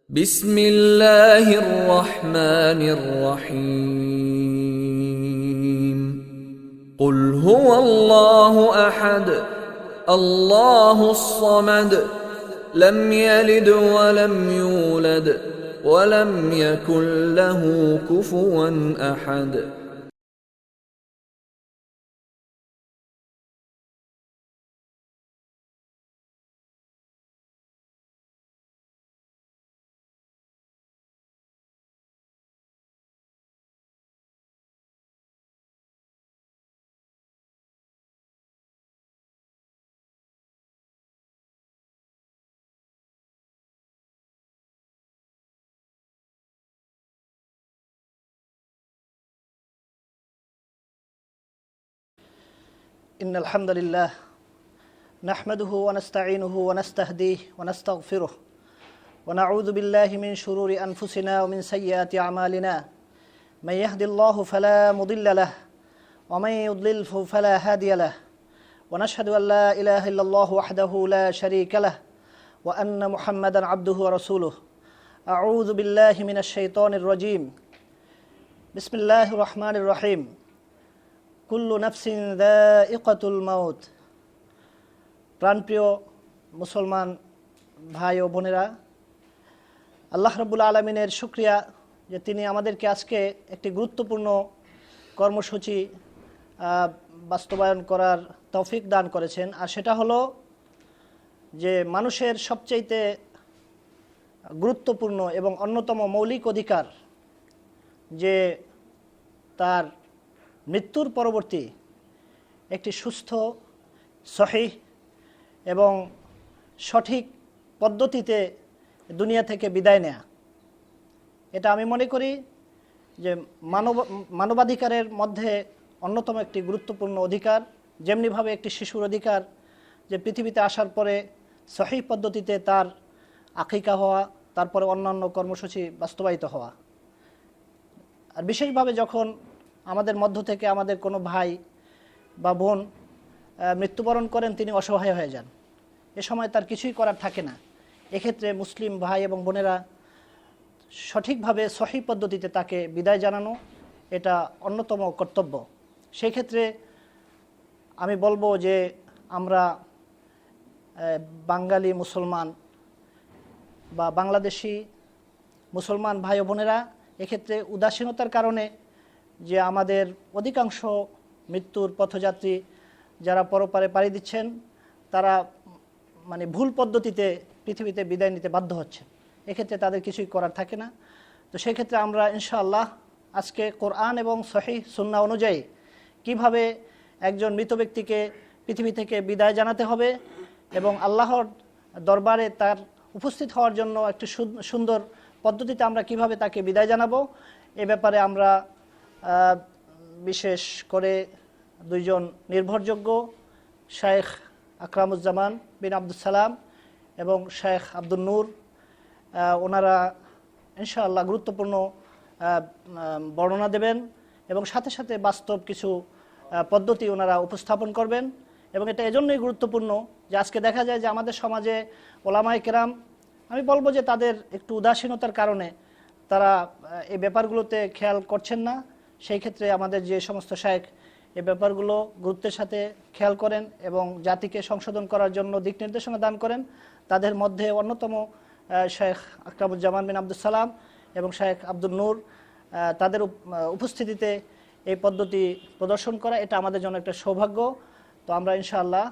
بسم الله الرحمن الرحيم قل هو الله أحد الله الصمد لم يلد ولم يولد ولم يكن له كفوا أحد إن الحمد لله نحمده ونستعينه ونستهديه ونستغفره ونعوذ بالله من شرور أنفسنا ومن سيئات أعمالنا من يهد الله فلا مضل له ومن يضلل فلا هادي له ونشهد أن لا إله إلا الله وحده لا شريك له وأن محمدا عبده ورسوله أعوذ بالله من الشيطان الرجيم بسم الله الرحمن الرحيم কুল্লু নাফসিন যায়িকাতুল মাউত। প্রাণপ্রিয় মুসলমান ভাই ও বোনেরা, আল্লাহ রাব্বুল আলামিনের শুকরিয়া যে তিনি আমাদেরকে আজকে একটি গুরুত্বপূর্ণ কর্মসূচি বাস্তবায়ন করার তৌফিক দান করেছেন। আর সেটা হলো যে মানুষের সবচাইতে গুরুত্বপূর্ণ এবং অন্যতম মৌলিক অধিকার যে তার মৃত্যুর পরবর্তী একটি সুস্থ, সহিহ এবং সঠিক পদ্ধতিতে দুনিয়া থেকে বিদায় নেয়া। এটা আমি মনে করি যে মানবাধিকারের মধ্যে অন্যতম একটি গুরুত্বপূর্ণ অধিকার। যেমনিভাবে একটি শিশুর অধিকার যে পৃথিবীতে আসার পরে সহিহ পদ্ধতিতে তার আকিকা হওয়া, তারপরে অন্যান্য কর্মসূচি বাস্তবায়িত হওয়া। আর বিশেষভাবে যখন আমাদের মধ্য থেকে আমাদের কোনো ভাই বা বোন মৃত্যুবরণ করেন, তিনি অসহায় হয়ে যান, এ সময় তার কিছুই করার থাকে না। এক্ষেত্রে মুসলিম ভাই এবং বোনেরা সঠিকভাবে সহিহ পদ্ধতিতে তাকে বিদায় জানানো এটা অন্যতম কর্তব্য। সেই ক্ষেত্রে আমি বলবো যে আমরা বাঙালি মুসলমান বা বাংলাদেশি মুসলমান ভাই ও বোনেরা এক্ষেত্রে উদাসীনতার কারণে যে আমাদের অধিকাংশ মৃত্যুর পথযাত্রী যারা পরপারে পাড়ি দিচ্ছেন, তারা ভুল পদ্ধতিতে পৃথিবীতে বিদায় নিতে বাধ্য হচ্ছেন। এক্ষেত্রে তাদের কিছুই করার থাকে না। তো সেক্ষেত্রে আমরা ইনশাআল্লাহ আজকে কোরআন এবং সহিহ সুন্নাহ অনুযায়ী কিভাবে একজন মৃত ব্যক্তিকে পৃথিবী থেকে বিদায় জানাতে হবে এবং আল্লাহর দরবারে তার উপস্থিত হওয়ার জন্য একটি সুন্দর পদ্ধতিতে আমরা কিভাবে তাকে বিদায় জানাবো, এ ব্যাপারে আমরা বিশেষ করে দুইজন নির্ভরযোগ্য শেখ আকরামুজ্জামান বিন আব্দুল সালাম এবং শেখ আব্দুল নূর, ওনারা ইনশাআল্লাহ গুরুত্বপূর্ণ বর্ণনা দেবেন এবং সাথে সাথে বাস্তব কিছু পদ্ধতি ওনারা উপস্থাপন করবেন। এবং এটা এজন্যই গুরুত্বপূর্ণ যে আজকে দেখা যায় যে আমাদের সমাজে ওলামায়ে কেরাম, আমি বলবো যে তাদের একটু উদাসীনতার কারণে তারা এই ব্যাপারগুলোতে খেয়াল করছেন না। সেই ক্ষেত্রে আমাদের যে সমস্ত শায়েখ এই ব্যাপারগুলো গুরুত্বের সাথে খেয়াল করেন এবং জাতিকে সংশোধন করার জন্য দিক নির্দেশনা দান করেন, তাদের মধ্যে অন্যতম শেখ আকরামুজ্জামান বিন আব্দুল সালাম এবং শেখ আব্দুল নূর, তাদের উপস্থিতিতে এই পদ্ধতি প্রদর্শন করা এটা আমাদের জন্য একটা সৌভাগ্য। তো আমরা ইনশাআল্লাহ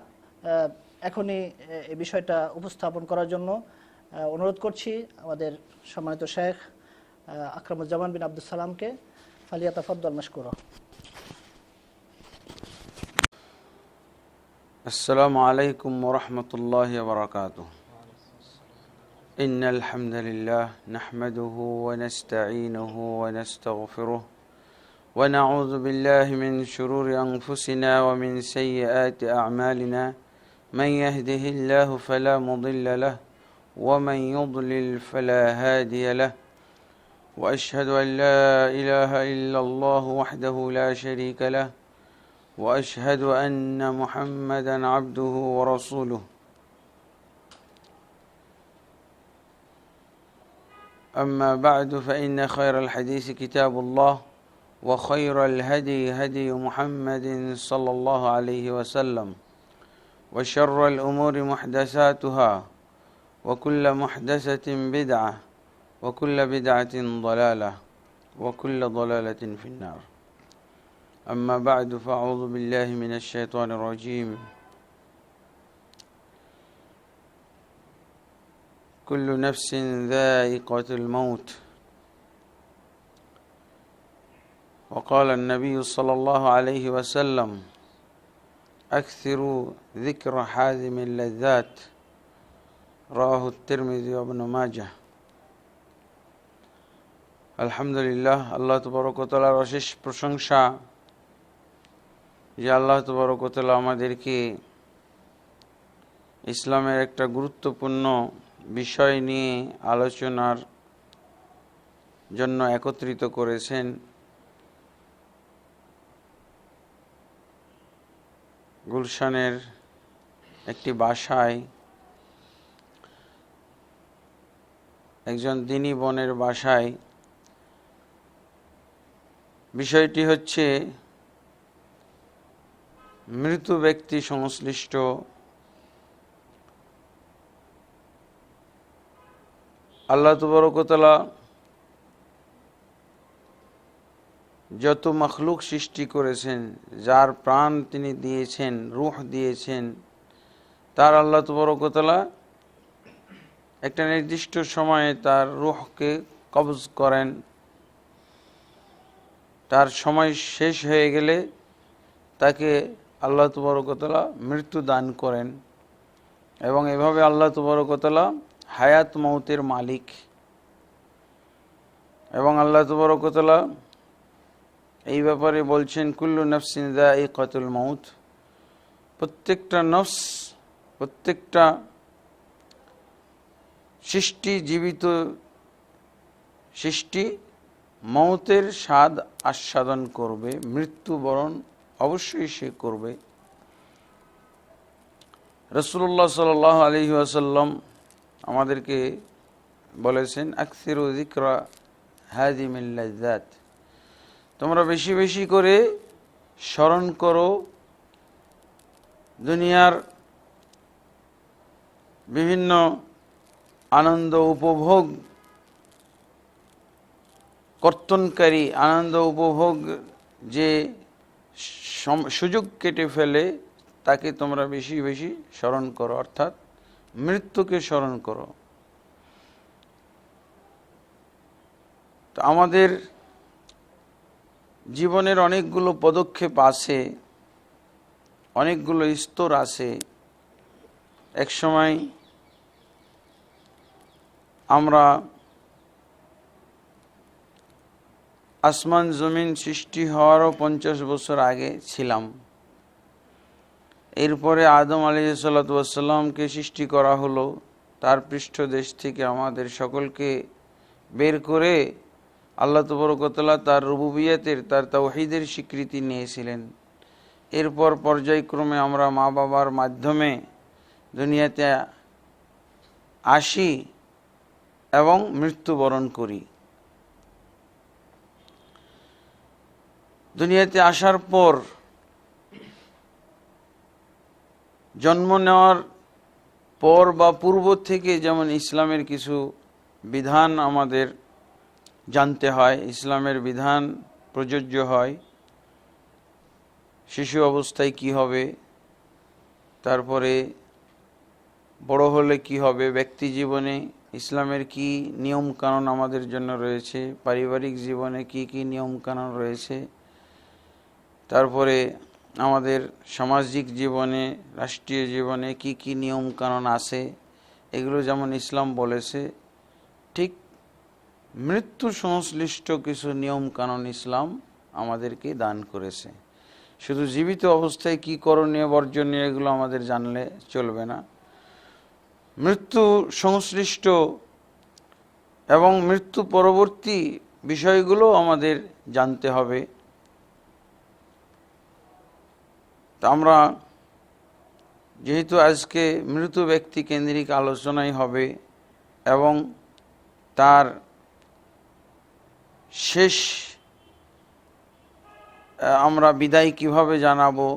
এখনই এই বিষয়টা উপস্থাপন করার জন্য অনুরোধ করছি আমাদের সম্মানিত শেখ আকরামুজ্জামান বিন আব্দুল সালামকে। ফালিয়াতাফাদ্দাল মাশকুরা। السلام عليكم ورحمة الله وبركاته. إن الحمد لله نحمده ونستعينه ونستغفره ونعوذ بالله من شرور أنفسنا ومن سيئات أعمالنا من يهده الله فلا مضل له ومن يضلل فلا هادي له وأشهد أن لا إله إلا الله وحده لا شريك له وأشهد أن محمدًا عبده ورسوله أما بعد فإن خير الحديث كتاب الله وخير الهدي هدي محمد صلى الله عليه وسلم وشر الأمور محدثاتها وكل محدثة بدعة وكل بدعة ضلالة وكل ضلالة في النار أما بعد فأعوذ بالله من الشيطان الرجيم كل نفس ذائقة الموت وقال النبي صلى الله عليه وسلم أكثروا ذكر حازم اللذات رواه الترمذي وابن ماجه আলহামদুলিল্লাহ আল্লাহ তাবারক ওয়া তাআলার অশেষ প্রশংসা যে আল্লাহ তাবারক ওয়া তাআলা আমাদেরকে ইসলামের একটা গুরুত্বপূর্ণ বিষয় নিয়ে আলোচনার জন্য একত্রিত করেছেন। গুলশানের একটি বাসায়, একজন দ্বীনী বোনের বাসায়। বিষয়টি হচ্ছে মৃত ব্যক্তি সংশ্লিষ্ট আল্লাহ তাবারক ওয়া তাআলা যত মখলুক সৃষ্টি করেছেন, যার প্রাণ তিনি দিয়েছেন, রূহ দিয়েছেন, তার আল্লাহ তাবারক ওয়া তাআলা একটা নির্দিষ্ট সময়ে তার রূহকে কবজ করেন। তার সময় শেষ হয়ে গেলে তাকে আল্লাহ তাবারক ওয়া তাআলা মৃত্যু দান করেন এবং এভাবে আল্লাহ তাবারক ওয়া তাআলা হায়াত মৌতের মালিক। এবং আল্লাহ তাবারক ওয়া তাআলা এই ব্যাপারে বলছেন কুল্লু নাফসিন যায়িকাতুল মাউত, প্রত্যেকটা নফস, প্রত্যেকটা সৃষ্টি, জীবিত সৃষ্টি মৌতের স্বাদ আস্বাদন করবে, মৃত্যুবরণ অবশ্যই সে করবে। রাসূলুল্লাহ সাল্লাল্লাহু আলাইহি ওয়াসাল্লাম আমাদেরকে বলেছেন আকসিরু যিকরা হাযিমিল লাযযাত, তোমরা বেশি বেশি করে স্মরণ করো দুনিয়ার বিভিন্ন আনন্দ উপভোগ কর্তনকারী, আনন্দ উপভোগ যে সুযোগ কেটে ফেলে তাকে তোমরা বেশি বেশি স্মরণ করো, অর্থাৎ মৃত্যুকে স্মরণ করো। তো আমাদের জীবনের অনেকগুলো পদক্ষেপ আছে, অনেকগুলো স্তর আছে। এক সময় আমরা আসমান জমিন সৃষ্টি হওয়ারও 50 বছর আগে ছিলাম। এরপরে আদম আলাইহিসসালাতু ওয়াসসালামকে সৃষ্টি করা হলো। তার পৃষ্ঠদেশ থেকে আমাদের সকলকে বের করে আল্লাহ তাবারক ওয়া তাআলা তার রুবুবিয়তের, তার তাওহীদের স্বীকৃতি নিয়েছিলেন। এরপর পর্যায়ক্রমে আমরা মা বাবার মাধ্যমে দুনিয়াতে আসি এবং মৃত্যুবরণ করি। দুনিয়াতে আসার পর জন্ম নেওয়ার পর বা পূর্ব থেকে যেমন ইসলামের কিছু বিধান আমাদের জানতে হয়, ইসলামের বিধান প্রযোজ্য হয়। শিশু অবস্থায় কি হবে, তারপরে বড় হলে কি হবে, ব্যক্তি জীবনে ইসলামের কি নিয়ম কানুন আমাদের জন্য রয়েছে, পারিবারিক জীবনে কি কি নিয়ম কানুন রয়েছে, তারপরে আমাদের সামাজিক জীবনে, রাষ্ট্রীয় জীবনে কি কি নিয়ম কানুন আছে, এগুলো যেমন ইসলাম বলেছে, ঠিক মৃত্যু সংশ্লিষ্ট কিছু নিয়ম কানুন ইসলাম আমাদেরকে দান করেছে। শুধু জীবিত অবস্থায় কি করণীয় বর্জনীয় এগুলো আমাদের জানলে চলবে না, মৃত্যু সংশ্লিষ্ট এবং মৃত্যু পরবর্তী বিষয়গুলো আমাদের জানতে হবে। তা আমরা যেহেতু আজকে মৃত ব্যক্তি কেন্দ্রিক আলোচনাই হবে এবং তার শেষ আমরা বিদায় কিভাবে জানাবো,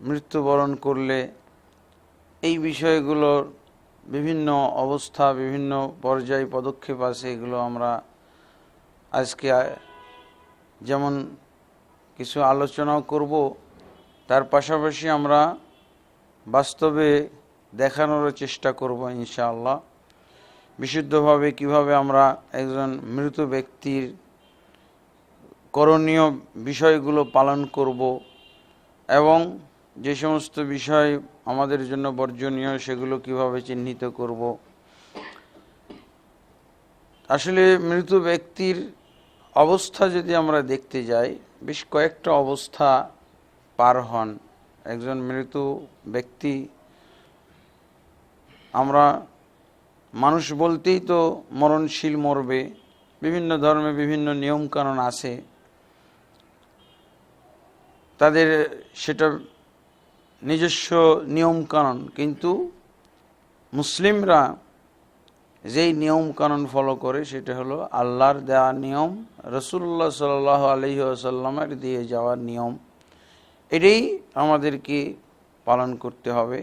মৃত্যুবরণ করলে এই বিষয়গুলোর বিভিন্ন অবস্থা, বিভিন্ন পর্যায় পদক্ষেপ আছে, এগুলো আমরা আজকে যেমন কিছু আলোচনাও করব, তার পাশাপাশি আমরা বাস্তবে দেখানোর চেষ্টা করব ইনশাআল্লাহ। বিশুদ্ধভাবে কিভাবে আমরা একজন মৃত ব্যক্তির করণীয় বিষয়গুলো পালন করব এবং যে সমস্ত বিষয় আমাদের জন্য বর্জনীয় সেগুলো কিভাবে চিহ্নিত করব। আসলে মৃত ব্যক্তির অবস্থা যদি আমরা দেখতে যাই, বেশ কয়েকটা অবস্থা পার হন একজন মৃত ব্যক্তি। আমরা মানুষ বলতেই তো মরণশীল, মরবে। বিভিন্ন ধর্মে বিভিন্ন নিয়মকানুন আছে, তাদের সেটা নিজস্ব নিয়মকানুন, কিন্তু মুসলিমরা যেই নিয়মকানুন ফলো করে সেটা হলো আল্লাহর দেওয়া নিয়ম, রাসূলুল্লাহ সাল্লাল্লাহু আলাইহি ওয়াসাল্লামের দিয়ে যাওয়া নিয়ম। এটাই আমাদেরকে পালন করতে হবে।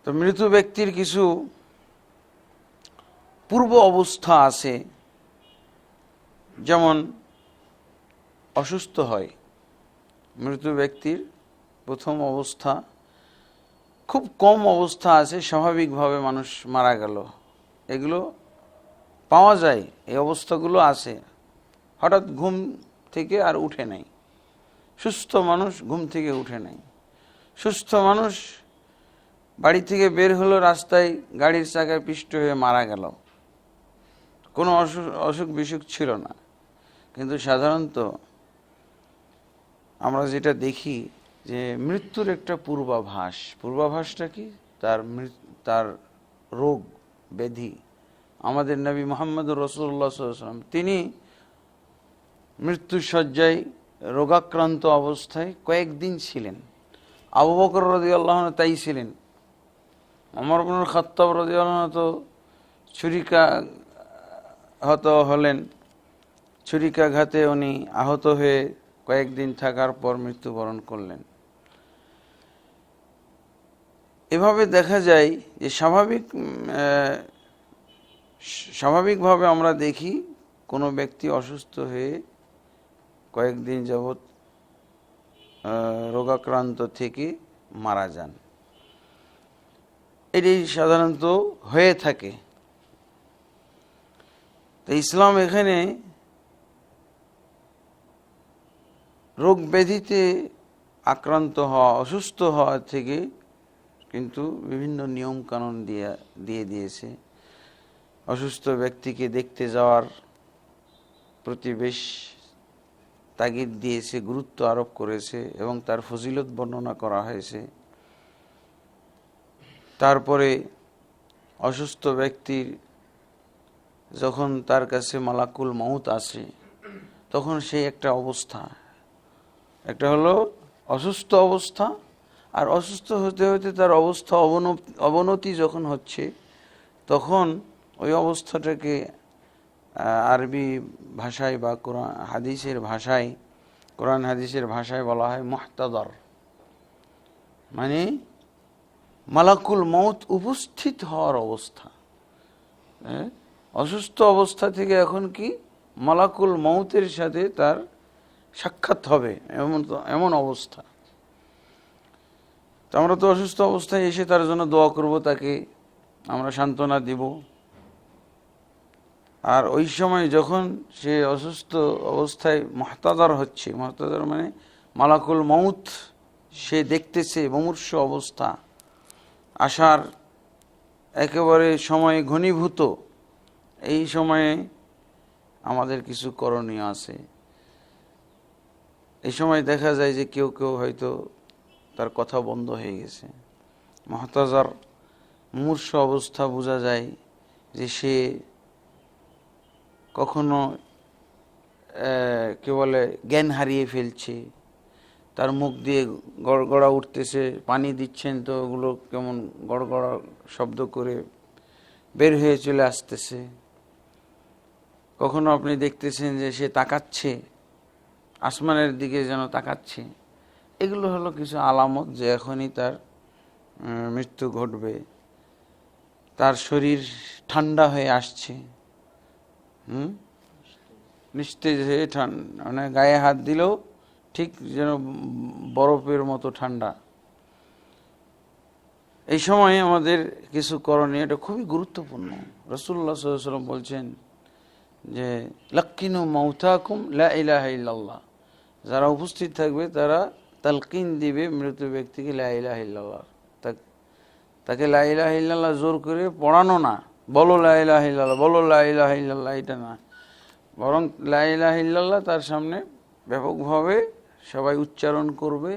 তো মৃত ব্যক্তির কিছু পূর্ব অবস্থা আছে, যেমন অসুস্থ হয়। মৃত ব্যক্তির প্রথম অবস্থা, খুব কম অবস্থা আছে স্বাভাবিকভাবে মানুষ মারা গেল, এগুলো পাওয়া যায়, এই অবস্থাগুলো আছে। হঠাৎ ঘুম থেকে আর উঠে নাই, সুস্থ মানুষ ঘুম থেকে উঠে নাই। সুস্থ মানুষ বাড়ি থেকে বের হলো, রাস্তায় গাড়ির চাকায় পিষ্ট হয়ে মারা গেল, কোনো অসুখ বিসুখ ছিল না। কিন্তু সাধারণত আমরা যেটা দেখি যে মৃত্যুর একটা পূর্বাভাস। পূর্বাভাসটা কি? তার রোগ ব্যাধি। আমাদের নবী মুহাম্মদুর রাসূলুল্লাহ সাল্লাল্লাহু আলাইহি ওয়াসাল্লাম তিনি মৃত্যুশয্যায় রোগাক্রান্ত অবস্থায় কয়েকদিন ছিলেন। আবু বকর রাদিয়াল্লাহু আনহু তাই ছিলেন। ওমর ইবনুল খাত্তাব রাদিয়াল্লাহু আনহু তো ছুরিকাহত হলেন, ছুরিকাঘাতে উনি আহত হয়ে কয়েকদিন থাকার পর মৃত্যুবরণ করলেন। এভাবে দেখা যায় যে স্বাভাবিকভাবে আমরা দেখি কোনো ব্যক্তি অসুস্থ হয়ে কয়েকদিন যাবৎ রোগাক্রান্ত থেকে মারা যান, এটি সাধারণত হয়ে থাকে। তো ইসলাম এখানে রোগ ব্যাধিতে আক্রান্ত হওয়া, অসুস্থ হওয়া থেকে কিন্তু বিভিন্ন নিয়ম কানুন দিয়ে দিয়েছে। অসুস্থ ব্যক্তিকে দেখতে যাওয়ার প্রতি বেশ তাগিদ দিয়েছে, গুরুত্ব আরোপ করেছে এবং তার ফজিলত বর্ণনা করা হয়েছে। তারপরে অসুস্থ ব্যক্তির যখন তার কাছে মালাকুল মউত আসে, তখন সেই একটা অবস্থা, একটা হলো অসুস্থ অবস্থা, আর অসুস্থ হতে হতে তার অবস্থা অবনতি যখন হচ্ছে, তখন ওই অবস্থাটাকে আরবি ভাষায় বা কোরআন হাদিসের ভাষায় বলা হয় মুহতাদার, মানে মালাকুল মউত উপস্থিত হওয়ার অবস্থা। অসুস্থ অবস্থা থেকে এখন কি মালাকুল মউতের সাথে তার সাক্ষাৎ হবে, এমন অবস্থা। তো আমরা তো অসুস্থ অবস্থায় এসে তার জন্য দোয়া করব, তাকে আমরা সান্ত্বনা দিব। আর ওই সময় যখন সে অসুস্থ অবস্থায় মুহতাদার হচ্ছে, মুহতাদার মানে মালাকুল মউত সে দেখতেছে, মুমূর্ষু অবস্থা আসার একেবারে সময় ঘনীভূত, এই সময়ে আমাদের কিছু করণীয় আছে। এই সময় দেখা যায় যে কেউ কেউ হয়তো তার কথা বন্ধ হয়ে গেছে। মুহতাজার মুমূর্ষু অবস্থা বোঝা যায় যে সে কখনো কি বলে জ্ঞান হারিয়ে ফেলছে, তার মুখ দিয়ে গড়গড়া উঠতেছে, পানি দিচ্ছেন তো ওগুলো কেমন গড়গড়া শব্দ করে বের হয়ে চলে আসতেছে। কখনো আপনি দেখতেছেন যে সে তাকাচ্ছে, আসমানের দিকে যেন তাকাচ্ছে। এগুলো হলো কিছু আলামত যে এখনই তার মৃত্যু ঘটবে। তার শরীর ঠান্ডা হয়ে আসছে, নিস্তেজ হয়ে মানে গায়ে হাত দিলেও ঠিক যেন বরফের মতো ঠান্ডা। এই সময় আমাদের কিছু করণীয়, এটা খুবই গুরুত্বপূর্ণ। রাসূলুল্লাহ সাল্লাল্লাহু আলাইহি ওয়াসাল্লাম বলছেন যে লাক্কিনু মাউতাকুম লা ইলাহা ইল্লাল্লাহ, যারা উপস্থিত থাকবে তারা তালকিন দিবে মৃত ব্যক্তিকে লা ইলাহা ইল্লাল্লাহ। তাকে লা ইলাহা ইল্লাল্লাহ জোর করে পড়ানো না, বলো লা ইলাহা ইল্লাল্লাহ, বলো লা ইলাহা ইল্লাল্লাহ, এটা না, বরং লা ইলাহা ইল্লাল্লাহ তার সামনে ব্যাপকভাবে সবাই উচ্চারণ করবে।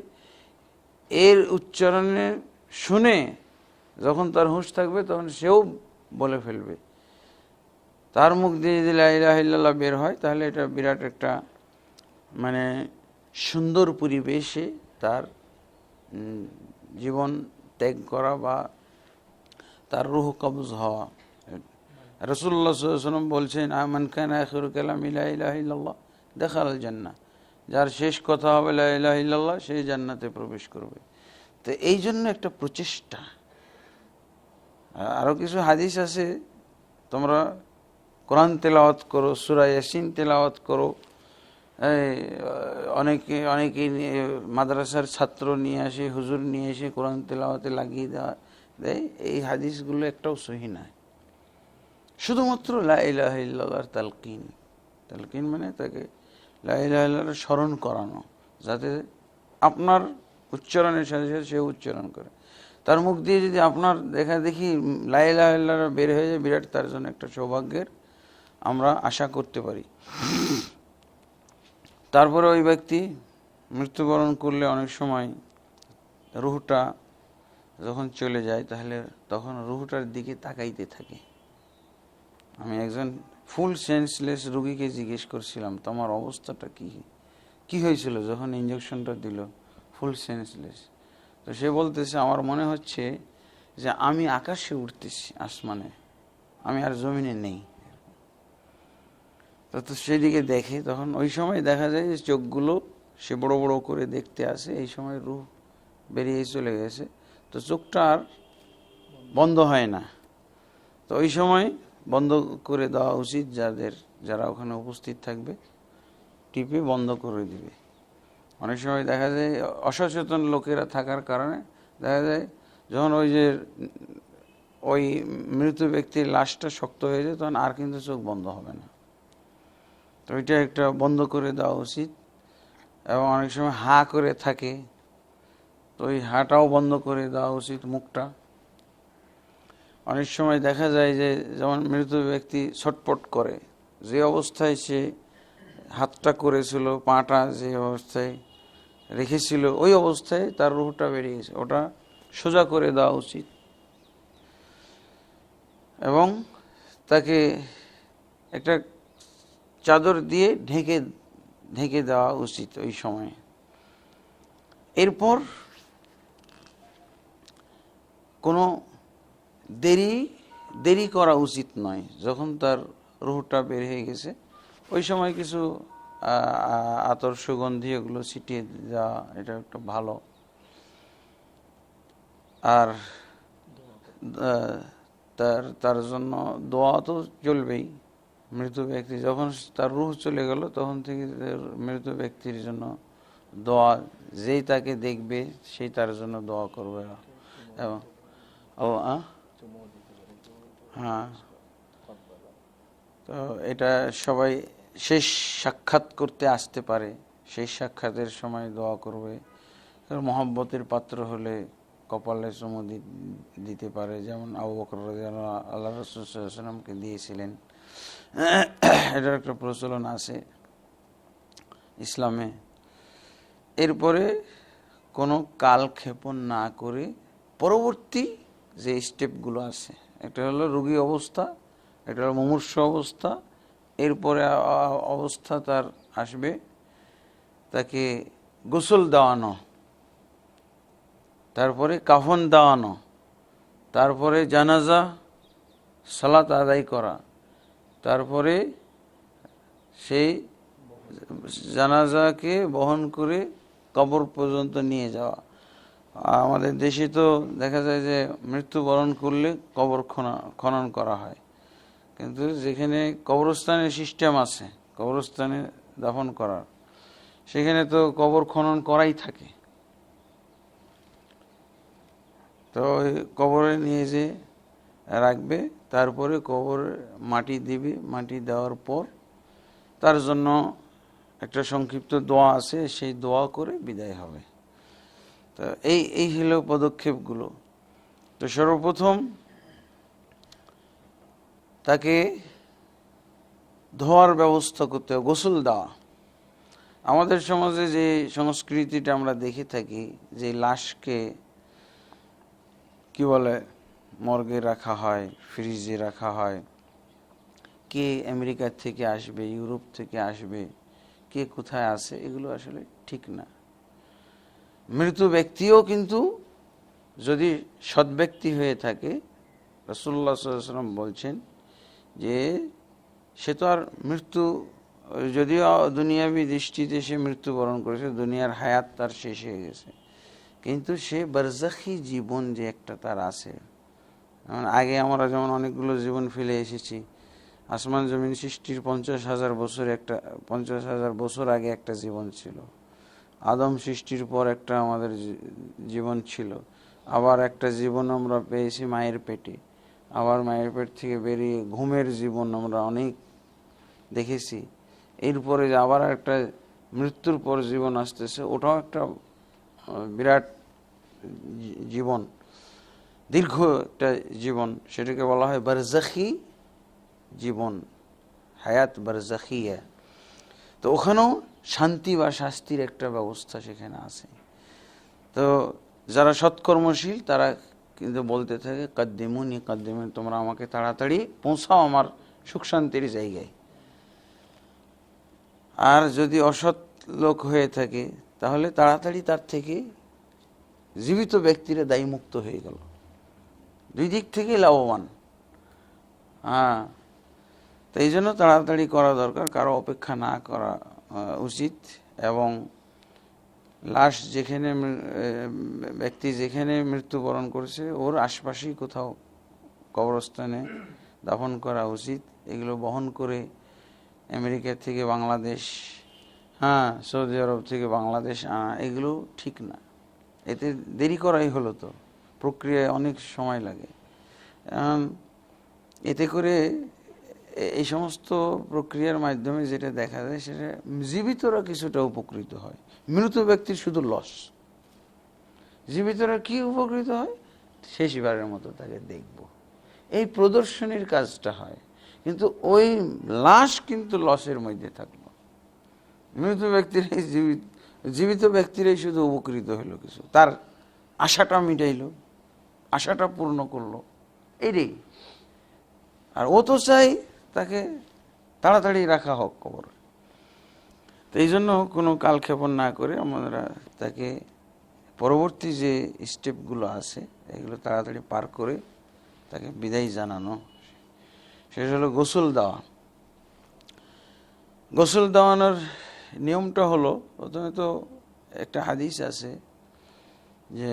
এর উচ্চারণে শুনে যখন তার হুঁশ থাকবে তখন সেও বলে ফেলবে। তার মুখ দিয়ে যদি লা ইলাহা ইল্লাল্লাহ বের হয় তাহলে এটা বিরাট একটা মানে সুন্দর পরিবেশে তার জীবন ত্যাগ করা বা তার রূহ কবজ হওয়া। রাসূলুল্লাহ সাল্লাল্লাহু আলাইহি ওয়াসাল্লাম বলছেন মান কানা আখিরু কালামি লা ইলাহা ইল্লাল্লাহ দাখালাল জান্নাহ, যার শেষ কথা হবে লা ইলাহা ইল্লাল্লাহ সে জান্নাতে প্রবেশ করবে। তো এই জন্য একটা প্রচেষ্টা। আরও কিছু হাদিস আছে, তোমরা কোরআন তেলাওয়াত করো, সূরা ইয়াসিন তেলাওয়াত করো। অনেকে মাদ্রাসার ছাত্র নিয়ে আসে, হুজুর নিয়ে এসে কোরআন তেলাওয়াতে লাগিয়ে দেয়। এই হাদিসগুলো একটাও সহি নয়। শুধুমাত্র লা ইলাহা ইল্লাল্লাহর তালকিন। তালকিন মানে তাকে লা ইলাহা ইল্লাল্লাহ স্মরণ করানো, যাতে আপনার উচ্চারণের সাথে সাথে সে উচ্চারণ করে। তার মুখ দিয়ে যদি আপনার দেখা দেখি লা ইলাহা ইল্লাল্লাহ বের হয়ে যায়, বিরাট তার জন্য একটা সৌভাগ্যের আমরা আশা করতে পারি। তারপরে ওই ব্যক্তি মৃত্যুবরণ করলে অনেক সময় রুহটা যখন চলে যায় তাহলে তখন রুহটার দিকে তাকাইতে থাকে। আমি একজন ফুল সেন্সলেস রোগীকে জিজ্ঞেস করছিলাম তোমার অবস্থাটা কি হয়েছিল যখন ইঞ্জেকশনটা দিল, ফুল সেন্সলেস। তো সে বলতেছে আমার মনে হচ্ছে যে আমি আকাশে উঠতেছি, আসমানে, আমি আর জমিনে নেই। তো সেদিকে দেখে, তখন ওই সময় দেখা যায় যে চোখগুলো সে বড় বড় করে দেখতে আসে, এই সময় রূহ বেরিয়ে চলে গেছে, তো চোখটা আর বন্ধ হয় না। তো ওই সময় বন্ধ করে দেওয়া উচিত, যারা ওখানে উপস্থিত থাকবে টিপে বন্ধ করে দিবে। অনেক সময় দেখা যায় অসচেতন লোকেরা থাকার কারণে দেখা যায় যখন ওই মৃত ব্যক্তির লাশটা শক্ত হয়ে যায় তখন আর কিন্তু চোখ বন্ধ হবে না। তো ওইটা একটা বন্ধ করে দেওয়া উচিত। এবং অনেক সময় হা করে থাকে, তো ওই হাটাও বন্ধ করে দেওয়া উচিত, মুখটা। অনেক সময় দেখা যায় যে যেমন মৃত ব্যক্তি ছটপট করে, যে অবস্থায় সে হাতটা করেছিল, পাটা যে অবস্থায় রেখেছিল ওই অবস্থায় তার রুহটা বেরিয়ে গেছে, ওটা সোজা করে দেওয়া উচিত। এবং তাকে একটা চাদর দিয়ে ঢেকে দেওয়া উচিত ওই সময়। এরপর কোনো দেরি করা উচিত নয়। যখন তার রুহটা বের হয়ে গেছে ওই সময় কিছু আতর সুগন্ধি এগুলো ছিটিয়ে দেওয়া, এটা একটা ভালো। আর তার জন্য দোয়া তো চলবেই। মৃত ব্যক্তি যখন তার রুহ চলে গেল তখন থেকে মৃত ব্যক্তির জন্য দোয়া, যেই তাকে দেখবে সেই তার জন্য দোয়া করবে। এবং হ্যাঁ, তো এটা সবাই শেষ সাক্ষাৎ করতে আসতে পারে, শেষ সাক্ষাতের সময় দোয়া করবে। মহব্বতের পাত্র হলে কপালে চুমু দিতে পারে, যেমন আবু বকর রাদিয়াল্লাহু আনহু আল্লাহ রাসূল সাল্লাল্লাহু আলাইহি ওয়াসাল্লামকে দিয়েছিলেন। এটার একটা প্রচলন আছে ইসলামে। এরপরে কোনো কালক্ষেপণ না করে পরবর্তী যে স্টেপগুলো আছে, একটা হলো রোগী অবস্থা, একটা হলো মুমূর্ষু অবস্থা, এরপরে অবস্থা তার আসবে তাকে গোসল দেওয়ানো, তারপরে কাফন দেওয়ানো, তারপরে জানাজা সালাত আদায় করা, তারপরে সেই জানাজাকে বহন করে কবর পর্যন্ত নিয়ে যাওয়া। আমাদের দেশে তো দেখা যায় যে মৃত্যুবরণ করলে কবর খনন করা হয়, কিন্তু যেখানে কবরস্থানের সিস্টেম আছে কবরস্থানে দাফন করার, সেখানে তো কবর খনন করাই থাকে। তো কবরে নিয়ে যে রাখবে, তারপরে কবরে মাটি দিবে, মাটি দেওয়ার পর তার জন্য একটা সংক্ষিপ্ত দোয়া আছে, সেই দোয়া করে বিদায় হবে। তো এই হলো পদক্ষেপগুলো। তো সর্বপ্রথম তাকে ধোয়ার ব্যবস্থা করতে হবে, গোসল দেওয়া। আমাদের সমাজে যে সংস্কৃতিটা আমরা দেখে থাকি, যে লাশকে কি বলে মর্গে রাখা হয়, ফ্রিজে রাখা হয়, কে আমেরিকা থেকে আসবে, ইউরোপ থেকে আসবে, কে কোথায় আছে, এগুলো আসলে ঠিক না। মৃত ব্যক্তিও কিন্তু যদি সৎ ব্যক্তি হয়ে থাকে, রাসূলুল্লাহ সাল্লাল্লাহু আলাইহি ওয়াসাল্লাম বলছেন যে সে তো আর মৃত্যু, যদিও দুনিয়াবী দৃষ্টিতে সে মৃত্যুবরণ করেছে, দুনিয়ার হায়াত তার শেষ হয়ে গেছে, কিন্তু সে বারজাখী জীবন যে একটা তার আছে। আগে আমরা যেমন অনেকগুলো জীবন ফেলে এসেছি, আসমান জমিন সৃষ্টির 50,000 বছর আগে একটা জীবন ছিল, আদম সৃষ্টির পর একটা আমাদের জীবন ছিল, আবার একটা জীবন আমরা পেয়েছি মায়ের পেটে, আবার মায়ের পেট থেকে বেরিয়ে ঘুমের জীবন আমরা অনেক দেখেছি। এরপরে আবার একটা মৃত্যুর পর জীবন আসতেছে, ওটাও একটা বিরাট জীবন, দীর্ঘ একটা জীবন, সেটাকে বলা হয় বারজাখী জীবন, হায়াত বারজাখিয়া। তো ওখানেও শান্তি বা শাস্তির একটা ব্যবস্থা সেখানে আছে। তো যারা সৎকর্মশীল তারা কিন্তু বলতে থাকে কাদ্দিমুনি কাদ্দিমুনি, তোমরা আমাকে তাড়াতাড়ি পৌঁছাও আমার সুখ শান্তির জায়গায়। আর যদি অসৎ লোক হয়ে থাকে তাহলে তাড়াতাড়ি তার থেকে জীবিত ব্যক্তিরা দায়মুক্ত হয়ে গেল, দুই দিক থেকেই লাভবান। তো এই জন্য তাড়াতাড়ি করা দরকার, কারো অপেক্ষা না করা উচিত। এবং লাশ যেখানে ব্যক্তি যেখানে মৃত্যুবরণ করেছে ওর আশপাশেই কোথাও কবরস্থানে দাফন করা উচিত। এগুলো বহন করে আমেরিকা থেকে বাংলাদেশ, সৌদি আরব থেকে বাংলাদেশ আনা, এগুলো ঠিক না। এতে দেরি করাই হলো, তো প্রক্রিয়ায় অনেক সময় লাগে। এতে করে এই সমস্ত প্রক্রিয়ার মাধ্যমে যেটা দেখা যায় সেটা জীবিতরা কিছুটা উপকৃত হয়, মৃত ব্যক্তির শুধু লস। জীবিতরা কি উপকৃত হয়, শেষবারের মতো তাকে দেখব, এই প্রদর্শনীর কাজটা হয়, কিন্তু ওই লাশ কিন্তু লসের মধ্যে থাকলো। মৃত ব্যক্তিরাই জীবিত ব্যক্তিরাই শুধু উপকৃত হইল, কিছু তার আশাটা মিটাইল, আশাটা পূর্ণ করলো, এইটাই। আর ও তো চাই তাকে তাড়াতাড়ি রাখা হোক কবর। তো এই জন্য কোনো কালক্ষেপণ না করে আমরা তাকে পরবর্তী যে স্টেপগুলো আছে এগুলো তাড়াতাড়ি পার করে তাকে বিদায় জানানো, সেটা হলো গোসল দেওয়া। গোসল দেওয়ানোর নিয়মটা হলো, প্রথমে তো একটা হাদিস আছে যে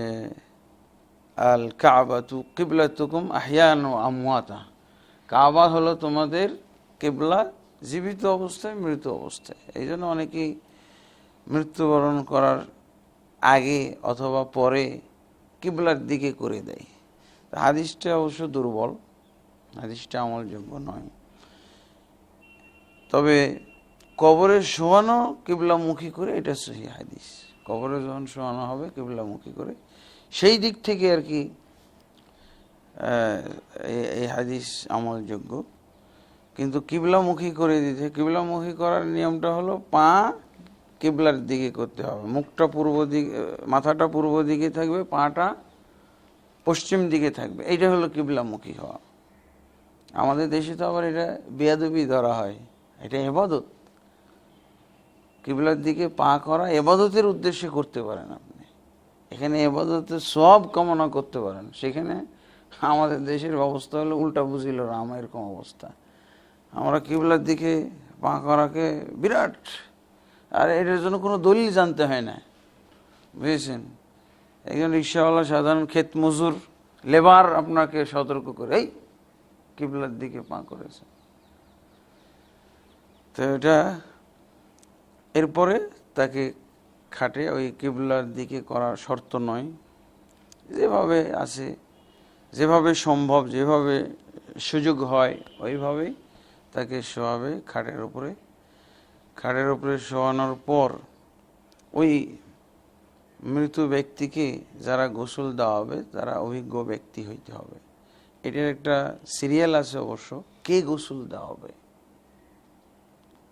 আল কাবাতু কিবলাতুকুম আহইয়ান ওয়া আমওয়াতা, কাবা হলো তোমাদের কিবলা, জীবিত অবস্থায় মৃত অবস্থায়। এই জন্য অনেকেই মৃত্যুবরণ করার আগে অথবা পরে কিবলার দিকে করে দেয়। হাদিসটা অবশ্য দুর্বল, হাদিসটা আমলযোগ্য নয়। তবে কবরে শোয়ানো কিবলামুখী করে, এটা সহি হাদিস। কবরে যখন শোয়ানো হবে কিবলামুখী করে, সেই দিক থেকে আর কি এই হাদিস আমলযোগ্য। কিন্তু কিবলামুখী করে দিতে, কিবলামুখী করার নিয়মটা হলো পা কিবলার দিকে করতে হবে, মুখটা পূর্ব দিকে, মাথাটা পূর্ব দিকে থাকবে, পাটা পশ্চিম দিকে থাকবে, এইটা হলো কিবলামুখী হওয়া। আমাদের দেশে তো আবার এটা বেয়াদবি ধরা হয়, এটা ইবাদত। কিবলার দিকে পা করা ইবাদতের উদ্দেশ্যে করতে পারেন আপনি, এখানে ইবাদতের সওয়াব কামনা করতে পারেন। সেখানে আমাদের দেশের অবস্থা হলো উল্টা বুঝিল রাম, এরকম অবস্থা। আমরা কিবলার দিকে পা করাকে বিরাট, আর এটার জন্য কোনো দলিল জানতে হয় না, বুঝেছেন। একজন রিক্সাওয়ালা, সাধারণ ক্ষেত মজুর, লেবার আপনাকে সতর্ক করে এই কিবলার দিকে পা করেছে, তো এটা এরপরে তাকে খাটে ওই কিবলার দিকে করার শর্ত নয়, যেভাবে আছে, যেভাবে সম্ভব, যেভাবে সুযোগ হয় ওইভাবেই তাকে শোয়াবে খাটের উপরে। খাটের উপরে শোয়ানোর পর ওই মৃত ব্যক্তিকে যারা গোসল দেওয়া হবে তারা অভিজ্ঞ ব্যক্তি হইতে হবে। এটার একটা সিরিয়াল আছে অবশ্য, কে গোসল দেওয়া হবে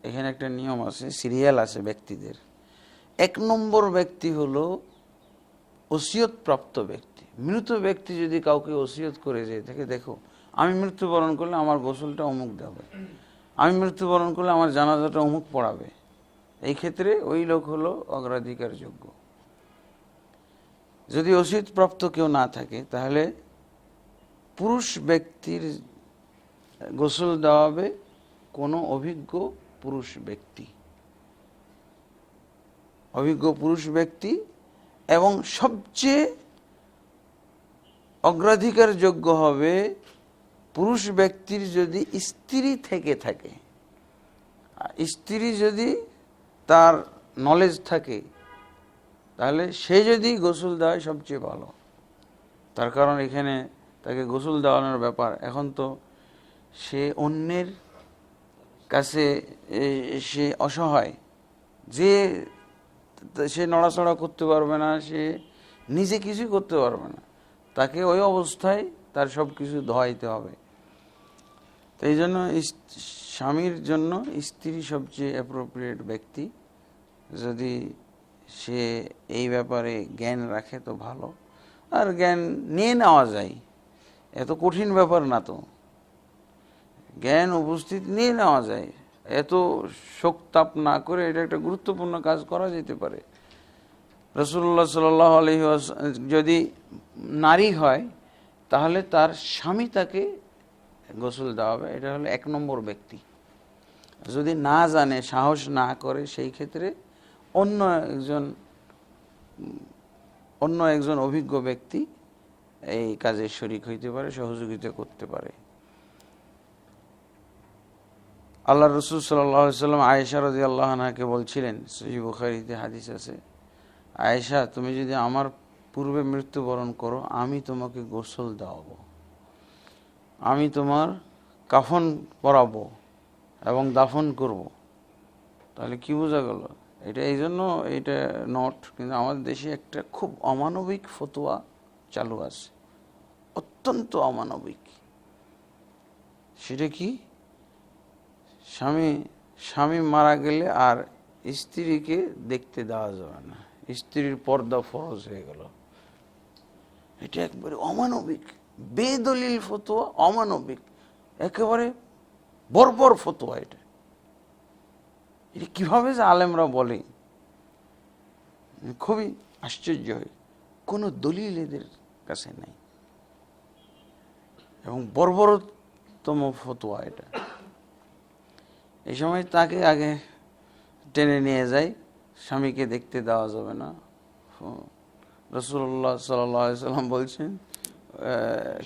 এখানে একটা নিয়ম আছে, সিরিয়াল আছে ব্যক্তিদের। 1 নম্বর ব্যক্তি হলো ওসিয়তপ্রাপ্ত ব্যক্তি। মৃত ব্যক্তি যদি কাউকে ওসিয়ত করে যায় থাকে, দেখো আমি মৃত্যুবরণ করলে আমার গোসলটা অমুক দেবে, আমি মৃত্যুবরণ করলে আমার জানাজাটা অমুক পড়াবে, এই ক্ষেত্রে ওই লোক হলো অগ্রাধিকার যোগ্য। যদি ওসিয়তপ্রাপ্ত কেউ না থাকে তাহলে পুরুষ ব্যক্তির গোসল দেওয়া হবে কোনো অভিজ্ঞ পুরুষ ব্যক্তি, অভিজ্ঞ পুরুষ ব্যক্তি। এবং সবচেয়ে অগ্রাধিকার যোগ্য হবে পুরুষ ব্যক্তির যদি স্ত্রী থেকে থাকে, স্ত্রী যদি তার নলেজ থাকে তাহলে সে যদি গোসল দেয় সবচেয়ে ভালো। তার কারণ এখানে তাকে গোসল দেওয়ানোর ব্যাপার, এখন তো সে অন্যের কাছে সে অসহায়, যে সে নড়াচড়া করতে পারবে না, সে নিজে কিছুই করতে পারবে না, তাকে ওই অবস্থায় তার সব কিছু ধোয়াইতে হবে। তো এই জন্য স্বামীর জন্য স্ত্রী সবচেয়ে অ্যাপ্রোপ্রিয়েট ব্যক্তি। যদি সে এই ব্যাপারে জ্ঞান রাখে তো ভালো, আর জ্ঞান নিয়ে নেওয়া যায়, এত কঠিন ব্যাপার না তো, জ্ঞান উপস্থিত নিয়ে নেওয়া যায়, এত শোক তাপ না করে এটা একটা গুরুত্বপূর্ণ কাজ করা যেতে পারে। রাসূলুল্লাহ সাল্লাল্লাহু আলাইহি ওয়াসাল্লাম যদি নারী হয় তাহলে তার স্বামী তাকে গোসল দেওয়া হবে, এটা হলো 1 নম্বর ব্যক্তি। যদি না জানে, সাহস না করে, সেই ক্ষেত্রে অন্য একজন অভিজ্ঞ ব্যক্তি এই কাজে শরীক হইতে পারে, সহযোগিতা করতে পারে। আল্লাহ রসুল সাল্লাল্লাহু আলাইহি ওয়াসাল্লাম আয়েশা রাদিয়াল্লাহু আনহাকে বলছিলেন, সহিহ বুখারীতে হাদিস আছে, আয়েশা তুমি যদি আমার পূর্বে মৃত্যুবরণ করো আমি তোমাকে গোসল দেওয়াবো, আমি তোমার কাফন পরাবো এবং দাফন করব। তাহলে কি বোঝা গেল? এটা এই জন্য এটা নট, কিন্তু আমাদের দেশে একটা খুব অমানবিক ফতোয়া চালু আছে, অত্যন্ত অমানবিক। সেটা কি? স্বামী মারা গেলে আর স্ত্রীকে দেখতে দেওয়া যাবে না, স্ত্রীর পর্দা ফরজ হয়ে গেল। এটা একবারে অমানবিক, বেদলিল ফতোয়া, অমানবিক, একেবারে বর্বর ফতোয়া। এটা কিভাবে যে আলেমরা বলে, খুবই আশ্চর্য হয়, কোনো দলিল এদের কাছে নাই এবং বর্বরতম ফতোয়া এটা। এই সময় তাকে আগে টেনে নিয়ে যায়, স্বামীকে দেখতে দেওয়া যাবে না। রাসূলুল্লাহ সাল্লাল্লাহু আলাইহি ওয়াসাল্লাম বলছেন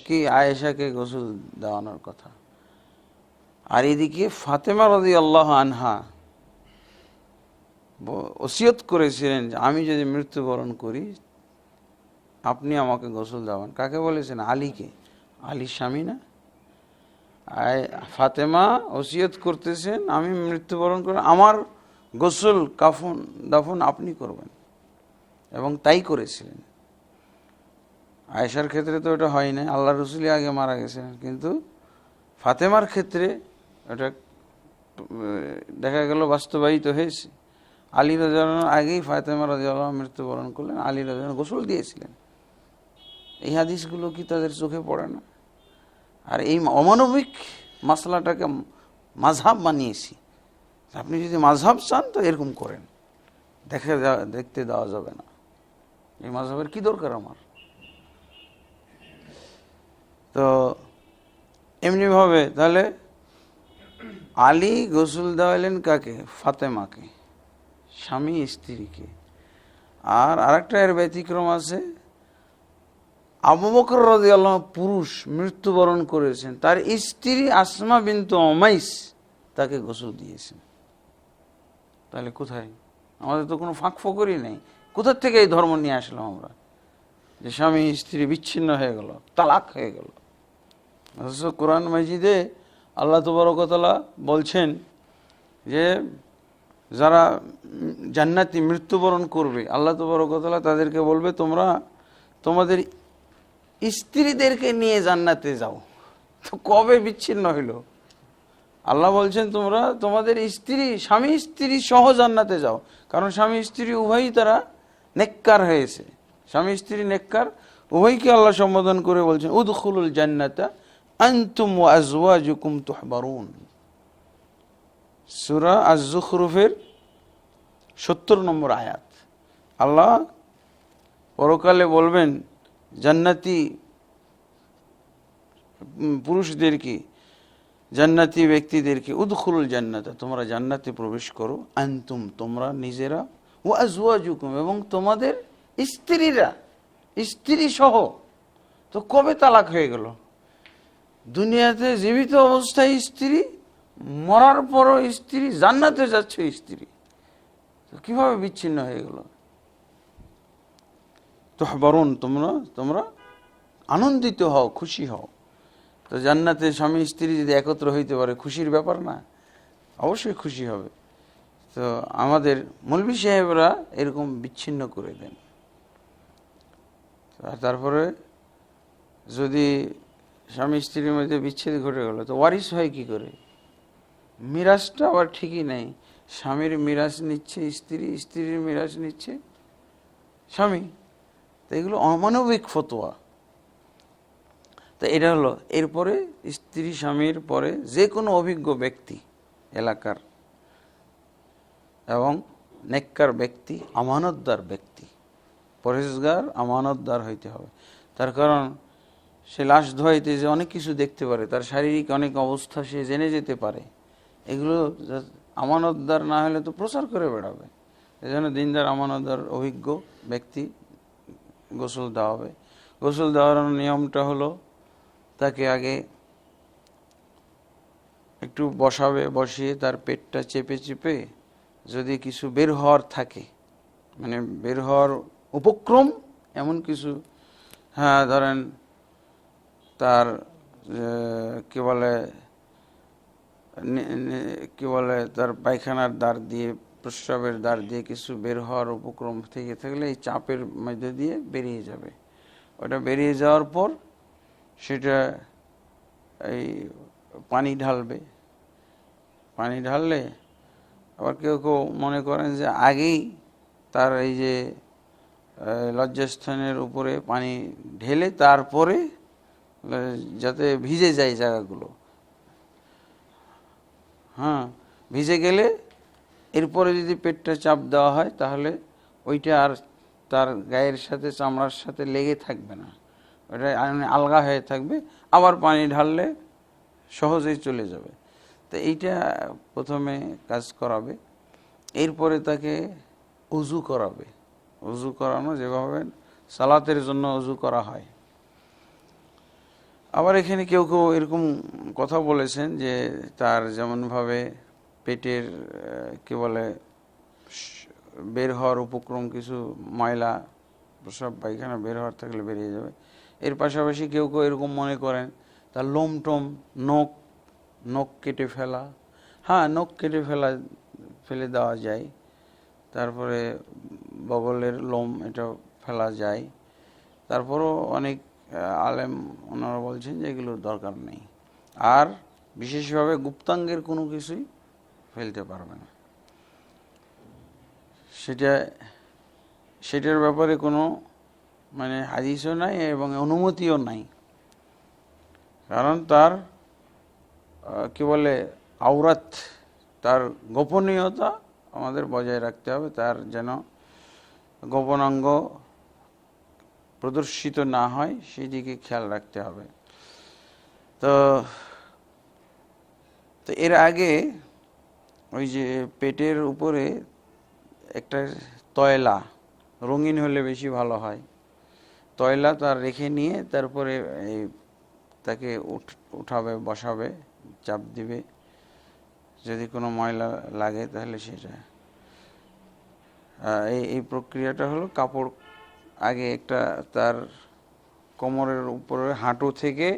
কি আয়েশাকে গোসল দেওয়ানোর কথা। আর এদিকে ফাতেমা রাদিয়াল্লাহু আনহা ওসিয়ত করেছিলেন যে আমি যদি মৃত্যুবরণ করি আপনি আমাকে গোসল দেওয়ান। কাকে বলেছেন? আলীকে, আলীর স্বামী না? ফাতেমা ওসিয়ত করতেছেন আমি মৃত্যুবরণ করে আমার গোসল কাফন দাফন আপনি করবেন, এবং তাই করেছিলেন। আয়েশার ক্ষেত্রে তো এটা হয় না, আল্লাহ রসুলই আগে মারা গেছিলেন, কিন্তু ফাতেমার ক্ষেত্রে এটা দেখা গেল বাস্তবায়িত হয়েছে। আলী রাদিয়াল্লাহু আগেই ফাতেমা রাদিয়াল্লাহু মৃত্যুবরণ করলেন, আলী রাদিয়াল্লাহু গোসল দিয়েছিলেন। এই হাদিসগুলো কি তাদের চোখে পড়ে না? আর এই অমানবিক মাসলাটাকে মাযহাব বানিয়েছি। আপনি যদি মাযহাব চান তো এরকম করেন, দেখতে দেওয়া যাবে না। এই মাযহাবের কি দরকার আমার? তো এমনিভাবে তাহলে আলী গোসল দেওয়ালেন কাকে? ফাতেমাকে, স্বামী স্ত্রীকে। আর আরেকটা এর ব্যতিক্রম আছে, আবু বকর রাদিয়াল্লাহু আনহু পুরুষ মৃত্যুবরণ করেছেন, তার স্ত্রী আসমা বিনতু উমাইস তাকে গোসল দিয়েছেন। তাহলে কোথায়? আমাদের তো কোনো ফাঁক ফোকরই নেই। কোথার থেকে এই ধর্ম নিয়ে আসলাম আমরা, যে স্বামী স্ত্রী বিচ্ছিন্ন হয়ে গেল, তালাক হয়ে গেল? অথচ কোরআন মাজিদে আল্লাহ তাবারক ওয়া তাআলা বলছেন যে যারা জান্নাতি মৃত্যুবরণ করবে, আল্লাহ তাবারক ওয়া তাআলা তাদেরকে বলবে তোমরা তোমাদের স্ত্রীদেরকে নিয়ে জান্নাতে যাও। তো কবে বিচ্ছিন্ন হইল? আল্লাহ বলছেন তোমরা তোমাদের স্ত্রী, স্বামী স্ত্রী সহ জান্নাতে যাও। কারণ স্বামী স্ত্রী উভয়ই তারা নেককার হয়েছে, স্বামী স্ত্রী নেককার, উভয়কে আল্লাহ সম্বোধন করে বলছেন উদখুলুল জান্নাতা আনতুম ওয়া আজওয়াজুকুম তুহবারুন। সূরা আজ-যুখরুফের 70 নম্বর আয়াত। আল্লাহ পরকালে বলবেন জান্নাতি পুরুষদেরকে, জান্নাতি ব্যক্তিদেরকে উদখুলুল জান্নাতা, তোমরা জান্নাতে প্রবেশ করো, আনতুম তোমরা নিজেরা, ওয়া আজওয়াজুকুম এবং তোমাদের স্ত্রীরা, স্ত্রী সহ। তো কবে তালাক হয়ে গেল? দুনিয়াতে জীবিত অবস্থায় স্ত্রী, মরার পরও স্ত্রী, জান্নাতে যাচ্ছে স্ত্রী, তো কিভাবে বিচ্ছিন্ন হয়ে গেল? তুহবারুন, তোমরা আনন্দিত হও, খুশি হও। তো জান্নাতে স্বামী স্ত্রী যদি একত্র হইতে পারে, খুশির ব্যাপার না? অবশ্যই খুশি হবে। তো আমাদের মৌলভী সাহেবরা এরকম বিচ্ছিন্ন করে দেন। আর তারপরে যদি স্বামী স্ত্রীর মধ্যে বিচ্ছেদ ঘটে গেল, তো ওয়ারিস হয় কি করে? মিরাজটা আবার ঠিকই নেই, স্বামীর মিরাজ নিচ্ছে স্ত্রী, স্ত্রীর মিরাজ নিচ্ছে স্বামী। তো এগুলো অমানবিক ফতোয়া। তো এটা হলো, এরপরে স্ত্রী স্বামীর পরে যে কোনো অভিজ্ঞ ব্যক্তি এলাকার এবং নেককার ব্যক্তি, আমানতদার ব্যক্তি, পরেশগার আমানতদার হইতে হবে। তার কারণ সে লাশ ধোয়াইতে যে অনেক কিছু দেখতে পারে, তার শারীরিক অনেক অবস্থা সে জেনে যেতে পারে। এগুলো আমানতদার না হলে তো প্রচার করে বেড়াবে। এজন্য দিনদার আমানতদার অভিজ্ঞ ব্যক্তি গোসল দেওয়া হবে। গোসল দেওয়ার নিয়মটা হলো, তাকে আগে একটু বসাবে, বসিয়ে তার পেটটা চেপে চেপে যদি কিছু বের হওয়ার থাকে, মানে বের হওয়ার উপক্রম এমন কিছু, হ্যাঁ ধরেন তার কি বলে তার পায়খানার দ্বার দিয়ে, প্রস্রাবের দ্বার দিয়ে কিছু বের হওয়ার উপক্রম থেকে থাকলে এই চাপের মধ্যে দিয়ে বেরিয়ে যাবে। ওটা বেরিয়ে যাওয়ার পর সেটা এই পানি ঢালবে। পানি ঢাললে আবার কেউ কেউ মনে করেন যে আগেই তার এই যে লজ্জাস্থানের উপরে পানি ঢেলে তারপরে যাতে ভিজে যায় জায়গাগুলো, হ্যাঁ ভিজে গেলে এরপরে যদি পেটটা চাপ দেওয়া হয় তাহলে ওইটা আর তার গায়ের সাথে, চামড়ার সাথে লেগে থাকবে না, ওটা আলগা হয়ে থাকবে। আবার পানি ঢাললে সহজেই চলে যাবে। তো এইটা প্রথমে কাজ করাবে। এরপরে তাকে উজু করাবে। উজু করানো যেভাবে সালাতের জন্য উজু করা হয়। আবার এখানে কেউ কেউ এরকম কথা বলেছেন যে তার যেমনভাবে পেটের কি বলে বের হওয়ার উপক্রম কিছু ময়লা, প্রস্রাব পায়খানা বের হওয়ার থাকলে বেরিয়ে যাবে। এর পাশাপাশি কেউ কেউ এরকম মনে করেন তার লোম টোম, নখ কেটে ফেলা, হ্যাঁ নখ কেটে ফেলে দেওয়া যায়। তারপরে বগলের লোম এটা ফেলা যায়। তারপরও অনেক আলেম ওনারা বলছেন যে এগুলোর দরকার নেই। আর বিশেষভাবে গুপ্তাঙ্গের কোনো কিছুই ফেলতে পারবে না, সেটার ব্যাপারে কোনো মানে হাদিসও নাই এবং অনুমতিও নাই। কারণ তার কি বলে আওরাত, তার গোপনীয়তা আমাদের বজায় রাখতে হবে, তার যেন গোপনাঙ্গ প্রদর্শিত না হয় সেদিকে খেয়াল রাখতে হবে। তো তো এর আগে ওই যে পেটের উপরে একটা তয়লা, রঙিন হলে বেশি ভালো হয়, তয়লা তার রেখে নিয়ে তারপরে এই তাকে উঠাবে, বসাবে, চাপ দিবে, যদি কোনো ময়লা লাগে তাহলে সেটা। এই প্রক্রিয়াটা হলো কাপড় আগে একটা তার কোমরের উপরে হাঁটু থেকে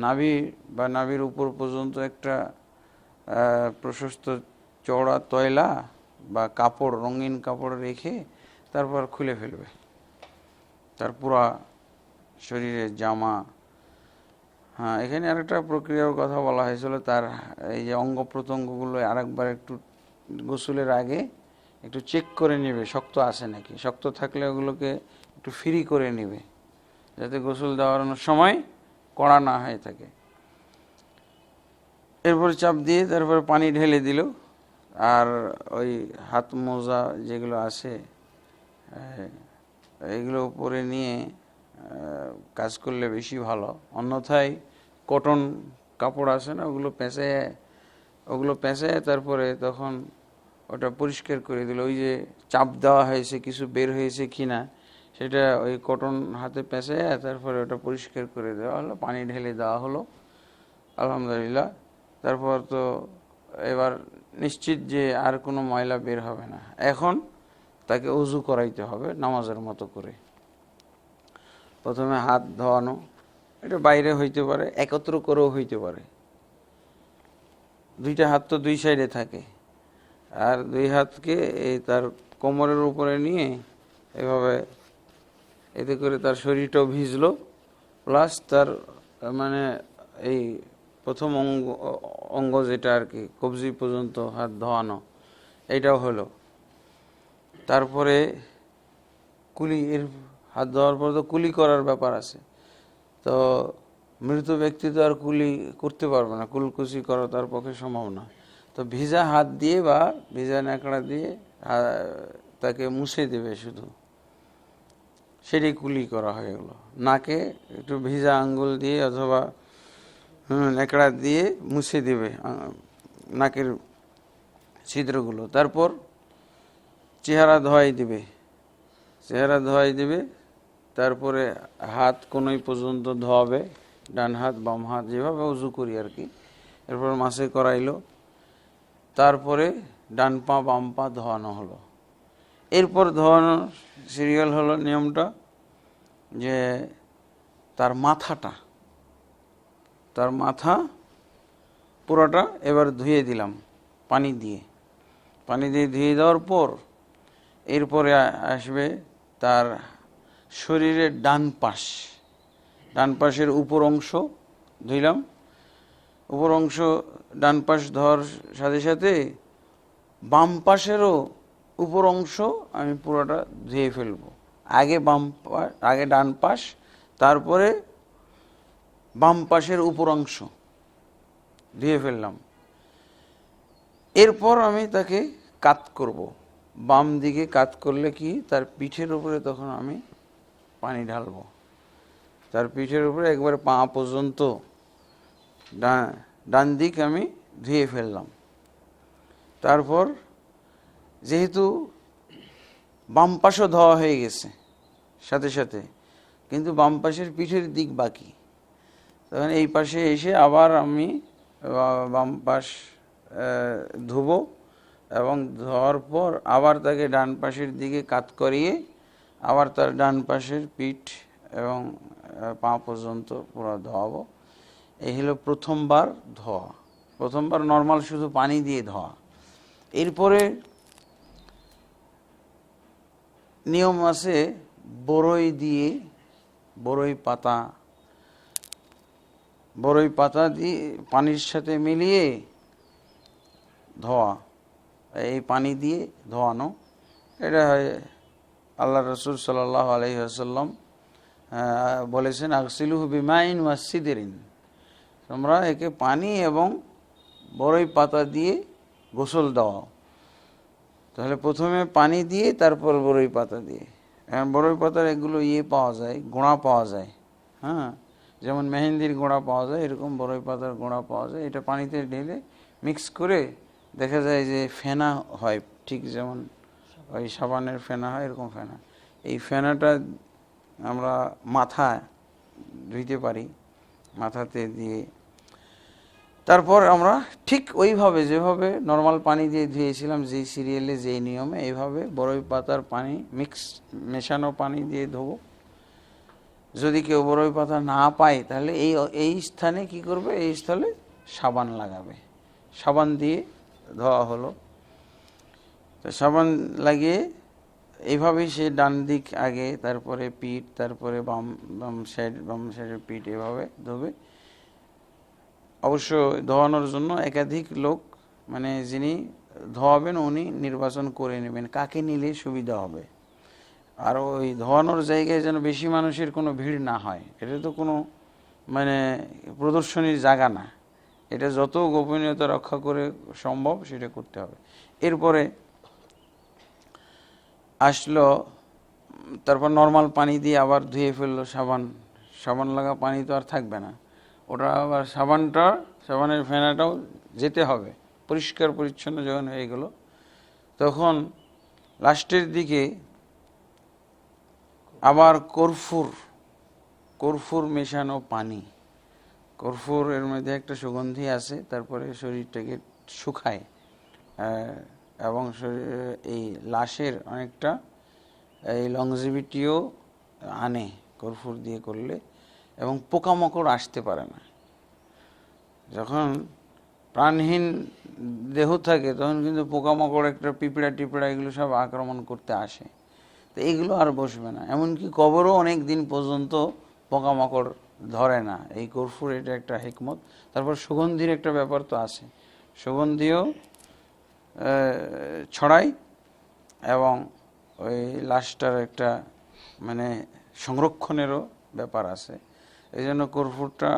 নাভি বা নাভির উপর পর্যন্ত একটা প্রশস্ত চওড়া তয়লা বা কাপড়, রঙিন কাপড় রেখে তারপর খুলে ফেলবে তার পুরা শরীরের জামা। হ্যাঁ, এখানে আরেকটা প্রক্রিয়ার কথা বলা হয়েছিল, তার এই যে অঙ্গ প্রত্যঙ্গগুলো আরেকবার একটু গোসলের আগে একটু চেক করে নেবে শক্ত আছে নাকি, শক্ত থাকলে ওগুলোকে একটু ফ্রি করে নেবে যাতে গোসল দেওয়ার সময় কড়া না হয়ে থাকে। এরপর চাপ দিয়ে তারপর পানি ঢেলে দিল, আর ওই হাত মোজা যেগুলো আছে এগুলো উপরে নিয়ে কাজ করলে বেশি ভালো। অন্যথায় কটন কাপড় আছে না, ওগুলো পেঁচে তারপরে তখন ওটা পরিষ্কার করে দিল, ওই যে চাপ দেওয়া হয়েছে কিছু বের হয়েছে কিনা সেটা ওই কটন হাতে পেঁচে তারপরে ওটা পরিষ্কার করে দেওয়া হলো, পানি ঢেলে দেওয়া হলো, আলহামদুলিল্লাহ। তারপর তো এবার নিশ্চিত যে আর কোনো ময়লা বের হবে না। এখন তাকে ওযু করাইতে হবে নামাজের মতো করে। প্রথমে হাত ধোয়ানো, এটা বাইরে হইতে পারে, একত্র করেও হইতে পারে। দুইটা হাত তো দুই সাইডে থাকে, আর দুই হাতকে এই তার কোমরের উপরে নিয়ে এভাবে, এতে করে তার শরীরটাও ভিজলো, প্লাস তার মানে এই প্রথম অঙ্গ যেটা আর কি কবজি পর্যন্ত হাত ধোয়ানো, এইটাও হলো। তারপরে কুলি, এর হাত ধোয়ার পর তো কুলি করার ব্যাপার আছে। তো মৃত ব্যক্তি তো আর কুলি করতে পারবে না, কুলকুচি করা তার পক্ষে সম্ভব না। তো ভিজা হাত দিয়ে বা ভিজা ন্যাকড়া দিয়ে তাকে মুছে দেবে শুধু, সেটাই কুলি করা হয়ে গেল। নাকে একটু ভিজা আঙ্গুল দিয়ে অথবা ন্যাকড়া দিয়ে মুছে দেবে নাকের ছিদ্রগুলো। তারপর চেহারা ধোয়াই দিবে, তারপরে হাত কোনোই পর্যন্ত ধোয়াবে, ডান হাত বাম হাত যেভাবে উজু করি আর কি। এরপর মাসে করাইলো, তারপরে ডান পা বাম পা ধোয়ানো হলো। এরপর ধোয়ানোর সিরিয়াল হলো নিয়মটা যে তার মাথা পুরোটা এবার ধুয়ে দিলাম পানি দিয়ে ধুয়ে দেওয়ার পর এরপরে আসবে তার শরীরের ডান পাশের উপর অংশ ধুইলাম। উপর অংশ ডান পাশ ধোয়ার সাথে সাথে বাম পাশেরও উপর অংশ আমি পুরোটা ধুয়ে ফেলবো। আগে ডান পাশ, তারপরে বাম পাশের উপর অংশ ধুয়ে ফেললাম। এরপর আমি তাকে কাত করব। বাম দিকে কাত করলে কি, তার পিঠের উপরে তখন আমি পানি ঢালবো, তার পিঠের উপরে একবার পা পর্যন্ত ডান দিক আমি ধুয়ে ফেললাম। তারপর যেহেতু বাম পাশও ধোয়া হয়ে গেছে সাথে সাথে, কিন্তু বাম পাশের পিঠের দিক বাকি, তখন এই পাশে এসে আবার আমি বাম পাশ ধুবো এবং ধোয়ার পর আবার তাকে ডান পাশের দিকে কাত করিয়ে আবার তার ডান পাশের পিঠ এবং পা পর্যন্ত পুরো ধোয়াবো। এই হলো প্রথমবার ধোয়া। প্রথমবার নর্মাল শুধু পানি দিয়ে ধোয়া। এরপরে নিয়ম আছে বড়ই পাতা দিয়ে পানির সাথে মিলিয়ে ধোয়া, এই পানি দিয়ে ধোয়ানো। এটা হয় আল্লাহ রসুল সাল্লাল্লাহু আলাইহি ওয়াসাল্লাম বলেছেন, আগসিলুহু বিমাইন ওয়া সিদরিন, তোমরা একে পানি এবং বড়ই পাতা দিয়ে গোসল দাও। তাহলে প্রথমে পানি দিয়ে তারপর বড়ই পাতা দিয়ে। এখন বড়ই পাতার এগুলো পাওয়া যায়, গোড়া পাওয়া যায়, হ্যাঁ, যেমন মেহেন্দির গোড়া পাওয়া যায়, এরকম বড়ই পাতার গোড়া পাওয়া যায়। এটা পানিতে ঢেলে মিক্স করে দেখা যায় যে ফেনা হয়, ঠিক যেমন ওই সাবানের ফেনা হয় এরকম ফেনা। এই ফেনাটা আমরা মাথায় ধুইতে পারি, মাথাতে দিয়ে। তারপর আমরা ঠিক ওইভাবে যেভাবে নর্মাল পানি দিয়ে ধুয়েছিলাম, যেই সিরিয়ালে যেই নিয়মে, এইভাবে বরই পাতার পানি মেশানো পানি দিয়ে ধোবো। যদি কেউ বরই পাতা না পায় তাহলে এই স্থানে কি করবে, এই স্থলে সাবান লাগাবে। সাবান দিয়ে ধোয়া হলো। তো সাবান লাগিয়ে এইভাবেই সে ডান দিক আগে, তারপরে পিঠ, তারপরে বাম সাইডের পিঠ, এভাবে ধোবে। অবশ্য ধোয়ানোর জন্য একাধিক লোক, মানে যিনি ধোয়াবেন উনি নির্বাচন করে নেবেন কাকে নিলে সুবিধা হবে। আর ওই ধোয়ানোর জায়গায় যেন বেশি মানুষের কোনো ভিড় না হয়। এটা তো কোনো মানে প্রদর্শনীর জায়গা না, এটা যত গোপনীয়তা রক্ষা করে সম্ভব সেটা করতে হবে। এরপরে আসলো, তারপর নর্মাল পানি দিয়ে আবার ধুয়ে ফেললো। সাবান লাগা পানি তো আর থাকবে না, ওটা আবার সাবানের ফেনাটাও যেতে হবে। পরিষ্কার পরিচ্ছন্ন যখন হয়ে গেল, তখন লাস্টের দিকে আবার কর্ফুর মেশানো পানি। কর্ফুর এর মধ্যে একটা সুগন্ধি আছে, তারপরে শরীরটাকে শুকায় এবং এই লাশের অনেকটা এই লংজিভিটিও আনে কর্ফুর দিয়ে করলে, এবং পোকামাকড় আসতে পারে না। যখন প্রাণহীন দেহ থাকে তখন কিন্তু পোকামাকড়, একটা পিঁপড়া টিপড়া, এগুলো সব আক্রমণ করতে আসে। তো এগুলো আর বসবে না। এমনকি কবরও অনেক দিন পর্যন্ত পোকামাকড় ধরে না, এই কর্ফুর এটা একটা হিকমত। তারপর সুগন্ধির একটা ব্যাপার তো আছে, সুগন্ধিও ছড়াই, এবং ওই লাশটার একটা মানে সংরক্ষণেরও ব্যাপার আছে। এই জন্য কর্ফুরটা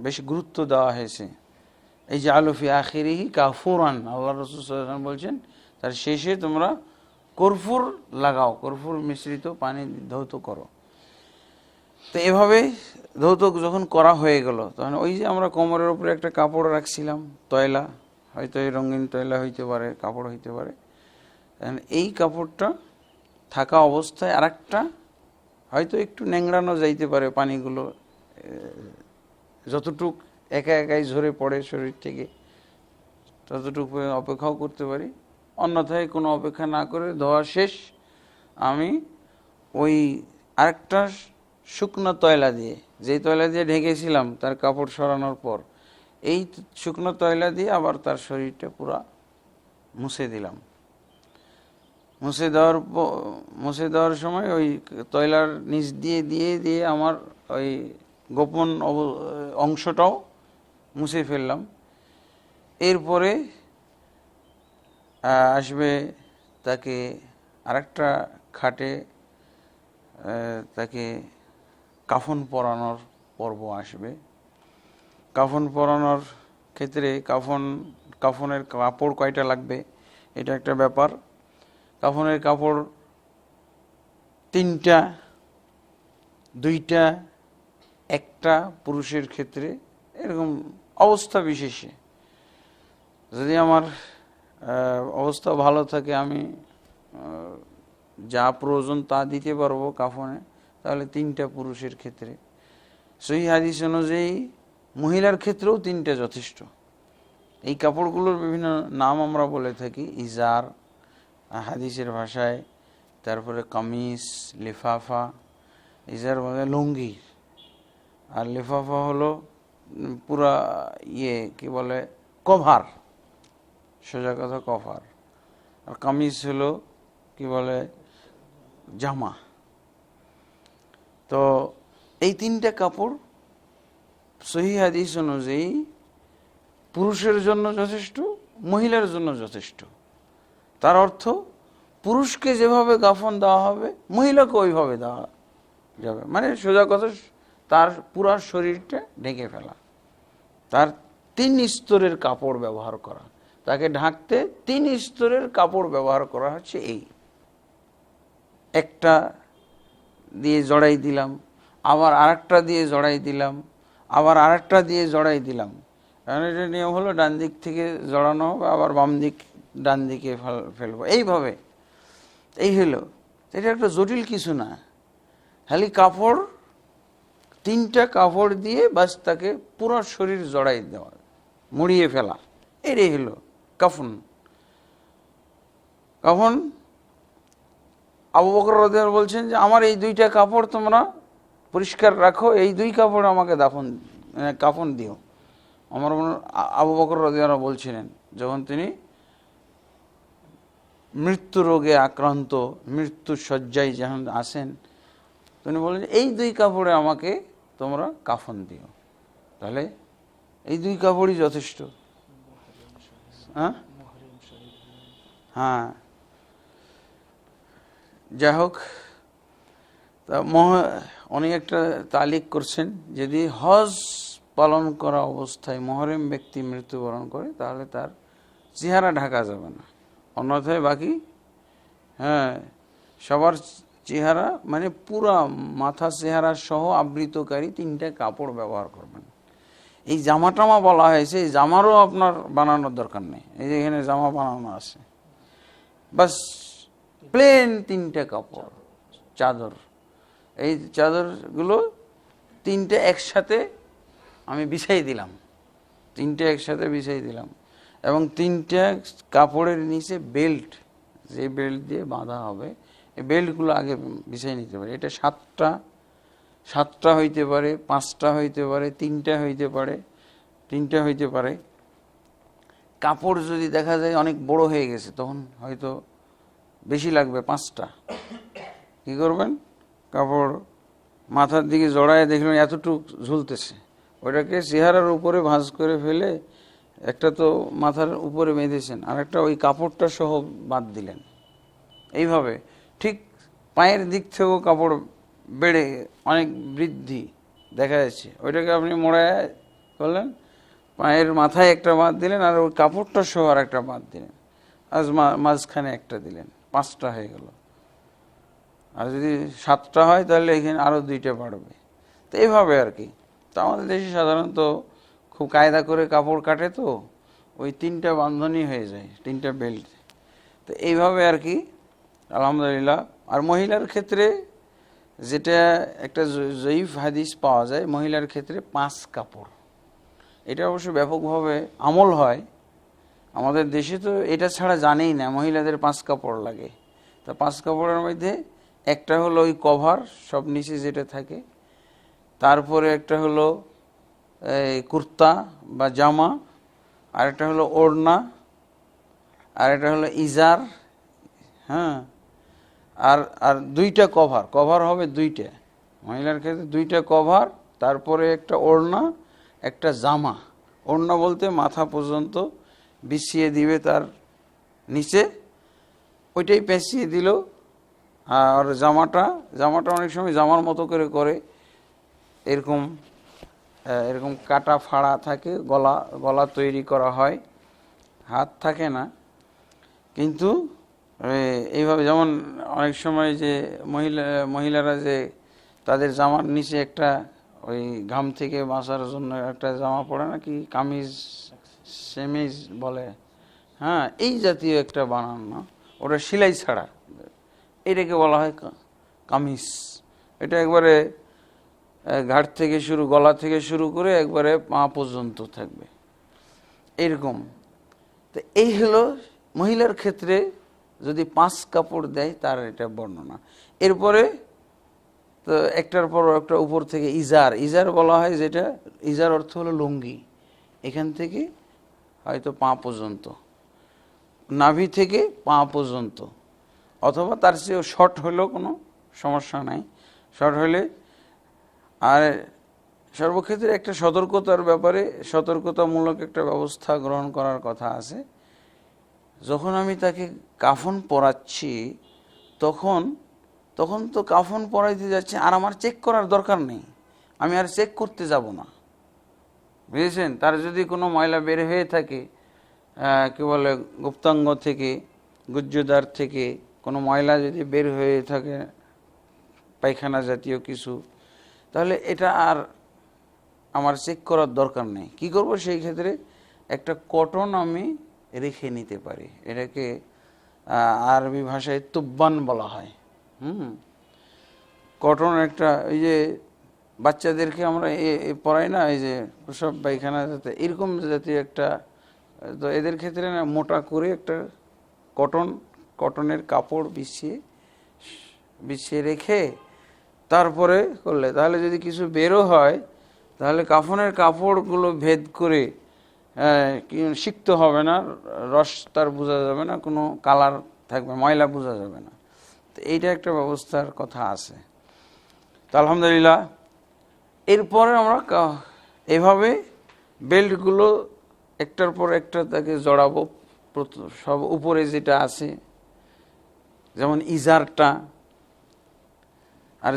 বেশি গুরুত্ব দেওয়া হয়েছে। এই যে আলুফি আখিরিহি কাফুরান, আল্লাহ রাসূল সাল্লাল্লাহু আলাইহি ওয়াসাল্লাম বলছেন তার শেষে তোমরা কর্ফুর লাগাও, কর্ফুর মিশ্রিত পানি ধৌত করো। তো এভাবে ধৌত যখন করা হয়ে গেল, তখন ওই যে আমরা কোমরের উপরে একটা কাপড় রাখছিলাম, তয়লা, হয়তো এই রঙিন তয়লা হইতে পারে, কাপড় হইতে পারে, এই কাপড়টা থাকা অবস্থায় আরেকটা হয়তো একটু ন্যাংড়ানো যাইতে পারে, পানিগুলো যতটুক একাই ঝরে পড়ে শরীর থেকে ততটুকু অপেক্ষাও করতে পারি। অন্যথায় কোনো অপেক্ষা না করে ধোয়া শেষ, আমি ওই আরেকটা শুকনো তয়লা দিয়ে, যেই তয়লা দিয়ে ঢেকেছিলাম তার কাপড় সরানোর পর, এই শুকনো তয়লা দিয়ে আবার তার শরীরটা পুরা মুছে দিলাম। মুছে দেওয়ার সময় ওই তয়লার নিচ দিয়ে আমার ওই গোপন অংশটাও মুছে ফেললাম। এরপরে আসবে তাকে আরেকটা খাটে তাকে কাফন পরানোর পর্ব আসবে। কাফন পরানোর ক্ষেত্রে কাফনের কাপড় কয়টা লাগবে এটা একটা ব্যাপার। কাফনের কাপড় 3টা, 2টা, 1টা পুরুষের ক্ষেত্রে, এরকম অবস্থা বিশেষে। যদি আমার অবস্থা ভালো থাকে, আমি যা প্রয়োজন তা দিতে পারবো কাফনে, তাহলে 3টা পুরুষের ক্ষেত্রে। সহিহ হাদিস অনুযায়ী মহিলার ক্ষেত্রেও 3টা যথেষ্ট। এই কাপড়গুলোর বিভিন্ন নাম আমরা বলে থাকি, ইজার হাদিসের ভাষায়, তারপরে কামিজ, লিফাফা। ইজার বলে লুঙ্গি, আর লিফাফা হলো পুরা কি বলে কভার, সোজা কথা কভার। আর কামিজ হলো কি বলে জামা। তো এই 3টা কাপড় সহিহ হাদিস অনুযায়ী পুরুষের জন্য যথেষ্ট, মহিলার জন্য যথেষ্ট। তার অর্থ পুরুষকে যেভাবে কাফন দেওয়া হবে মহিলাকে ওইভাবে দেওয়া যাবে, মানে সোজা কথা তার পুরা শরীরটা ঢেকে ফেলা, তার 3 স্তরের কাপড় ব্যবহার করা, তাকে ঢাকতে 3 স্তরের কাপড় ব্যবহার করা হচ্ছে। এই একটা দিয়ে জড়াই দিলাম, আবার আরেকটা দিয়ে জড়াই দিলাম, আবার আরেকটা দিয়ে জড়াই দিলাম, কারণ এটা নিয়ম হলো ডান দিক থেকে জড়ানো হবে, আবার বাম দিক ডান দিকে ফেলবো, এইভাবে। এই হলো, এটা একটা জটিল কিছু না, খালি কাপড়, 3টা কাপড় দিয়ে বাস তাকে পুরো শরীর জড়াই দেওয়া, মুড়িয়ে ফেলা, এটাই হলো কাফন। কাফন আবু বকর রাদিয়াল্লাহু বলছেন যে আমার এই 2টা কাপড় তোমরা পরিষ্কার রাখো, এই 2 কাপড় আমাকে কাফন দিও। আবু বকর রাদিয়াল্লাহু বলছিলেন যখন তিনি মৃত্যু রোগে আক্রান্ত, মৃত্যু শয্যায় যখন আসেন, তিনি বললেন এই 2 কাপড়ে আমাকে তোমরা কাফন দিও। তাহলে এই 2 কাপড়ই যথেষ্ট। হ্যাঁ, যাই হোক, তা উনি একটা তালিক করছেন, যদি হজ পালন করা অবস্থায় মুহরিম ব্যক্তি মৃত্যুবরণ করে তাহলে তার চেহারা ঢাকা যাবে না, অন্যথায় বাকি সবার চেহারা মানে পুরা মাথা চেহারা সহ আবৃতকারী 3টা কাপড় ব্যবহার করবেন। এই জামা টামা বলা হয়েছে, এই জামারও আপনার বানানোর দরকার নেই, এই যে এখানে জামা বানানো আছে, বাস প্লেন 3টা কাপড়, চাদর, এই চাদরগুলো 3টে একসাথে আমি বিছাই দিলাম, 3টে একসাথে বিছাই দিলাম, এবং 3টা কাপড়ের নিচে বেল্ট, যে বেল্ট দিয়ে বাঁধা হবে, এই বেল্টগুলো আগে বিছাই নিতে পারে। এটা 7টা হইতে পারে, 5টা হইতে পারে, 3টা হইতে পারে, 3টা হইতে পারে। কাপড় যদি দেখা যায় অনেক বড় হয়ে গেছে, তখন হয়তো বেশি লাগবে, 5টা। কি করবেন, কাপড় মাথার দিকে জড়ায় দেখলেন এতটুক ঝুলতেছে, ওইটাকে চেহারার উপরে ভাঁজ করে ফেলে একটা তো মাথার উপরে বেঁধেছেন, আর একটা ওই কাপড়টা সহ বাদ দিলেন। এইভাবে ঠিক পায়ের দিক থেকেও কাপড় বেড়ে অনেক বৃদ্ধি দেখা যাচ্ছে, ওইটাকে আপনি মোড়ায় করলেন, পায়ের মাথায় একটা বাদ দিলেন, আর ওই কাপড়টা সহ আর একটা বাদ দিলেন, আজ মাঝখানে একটা দিলেন, 5টা হয়ে গেল। আর যদি 7টা হয় তাহলে এখানে আরও 2টা বাড়বে। তো এইভাবে আর কি। তো আমাদের দেশে সাধারণত খুব কায়দা করে কাপড় কাটে, তো ওই 3টা বান্ধনই হয়ে যায়, 3টা বেল্ট। তো এইভাবে আর কি, আলহামদুলিল্লাহ। আর মহিলার ক্ষেত্রে যেটা একটা জয়ীফ হাদিস পাওয়া যায়, মহিলার ক্ষেত্রে 5 কাপড়, এটা অবশ্য ব্যাপকভাবে আমল হয় আমাদের দেশে। তো এটা ছাড়া জানেই না মহিলাদের 5 কাপড় লাগে। তা 5 কাপড়ের মধ্যে একটা হলো ওই কভার, সব নিচে যেটা থাকে, তারপরে একটা হলো এই কুর্তা বা জামা, আর একটা হলো ওড়না, আর একটা হলো ইজার, হ্যাঁ, আর 2টা কভার হবে 2টা, মহিলার ক্ষেত্রে 2টা কভার, তারপরে একটা ওড়না, একটা জামা। ওড়না বলতে মাথা পর্যন্ত বিছিয়ে দিবে, তার নিচে ওইটাই পেঁচিয়ে দিল। আর জামাটা অনেক সময় জামার মতো করে এরকম কাটা ফাড়া থাকে, গলা তৈরি করা হয়, হাত থাকে না। কিন্তু এইভাবে যেমন অনেক সময় যে মহিলারা যে তাদের জামার নিচে একটা ওই ঘাম থেকে বাঁচার জন্য একটা জামা পরে নাকি, কামিজ সেমিজ বলে, হ্যাঁ, এই জাতীয় একটা বানানো, ওটা সেলাই ছাড়া, এটাকে বলা হয় কামিজ। এটা একবারে ঘাট থেকে শুরু, গলা থেকে শুরু করে একবারে পা পর্যন্ত থাকবে এরকম। তো এই হলো মহিলার ক্ষেত্রে যদি 5 কাপড় দেয় তার এটা বর্ণনা। এরপরে তো একটার পর একটা উপর থেকে ইজার বলা হয়, যেটা ইজার অর্থ হলো লুঙ্গি, এখান থেকে হয়তো পা পর্যন্ত, নাভি থেকে পা পর্যন্ত, অথবা তার চেয়েও শর্ট হলেও কোনো সমস্যা নাই, শর্ট হলে। আর সর্বক্ষেত্রে একটা সতর্কতামূলক একটা ব্যবস্থা গ্রহণ করার কথা আছে। যখন আমি তাকে কাফন পরাচ্ছি তখন তো কাফন পরাইতে যাচ্ছি, আর আমার চেক করার দরকার নেই, আমি আর চেক করতে যাব না, বুঝেছেন। তার যদি কোনো ময়লা বের হয়ে থাকে, কি বলে গুপ্তাঙ্গ থেকে, গুজ্জুদার থেকে কোনো ময়লা যদি বের হয়ে থাকে, পায়খানা জাতীয় কিছু, তাহলে এটা আর আমার চেক করার দরকার নেই। কি করব সেই ক্ষেত্রে একটা কটন আমি রেখে নিতে পারি, এটাকে আরবি ভাষায় তুব্বান বলা হয়। কটন একটা, এই যে বাচ্চাদেরকে আমরা পড়াই না, এই যে প্রসব পায়খানা যাতে এরকম জাতীয় একটা, তো এদের ক্ষেত্রে না মোটা করে একটা কটনের কাপড় বিছিয়ে রেখে তারপরে করলে, তাহলে যদি কিছু বেরো হয় তাহলে কাফনের কাপড়গুলো ভেদ করে সিক্ত হবে না, রস তার বোঝা যাবে না, কোনো কালার থাকবে, ময়লা বোঝা যাবে না। তো এইটা একটা ব্যবস্থার কথা আছে। তো আলহামদুলিল্লাহ, এরপরে আমরা এভাবে বেল্টগুলো একটার পর একটা তাকে জড়াবো। সব উপরে যেটা আছে, যেমন ইজারটা, আর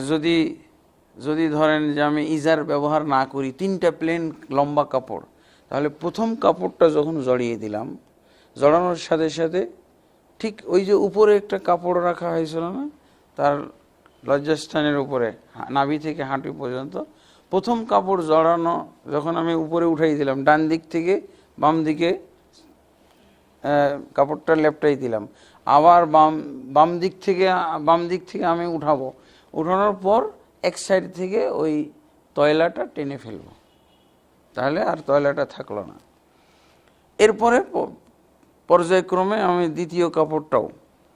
যদি ধরেন যে আমি ইজার ব্যবহার না করি, 3টা প্লেন লম্বা কাপড়, তাহলে প্রথম কাপড়টা যখন জড়িয়ে দিলাম, জড়ানোর সাথে সাথে ঠিক ওই যে উপরে একটা কাপড় রাখা হয়েছিল না, তার লজ্জাস্থানের উপরে নাভি থেকে হাঁটু পর্যন্ত, প্রথম কাপড় জড়ানো যখন আমি উপরে উঠাই দিলাম, ডান দিক থেকে বাম দিকে কাপড়টা লেপটাই দিলাম, আবার বাম দিক থেকে আমি উঠাবো, উঠানোর পর এক সাইড থেকে ওই তয়লাটা টেনে ফেলবো, তাহলে আর তয়লাটা থাকলো না। এরপরে পর্যায়ক্রমে আমি দ্বিতীয় কাপড়টাও,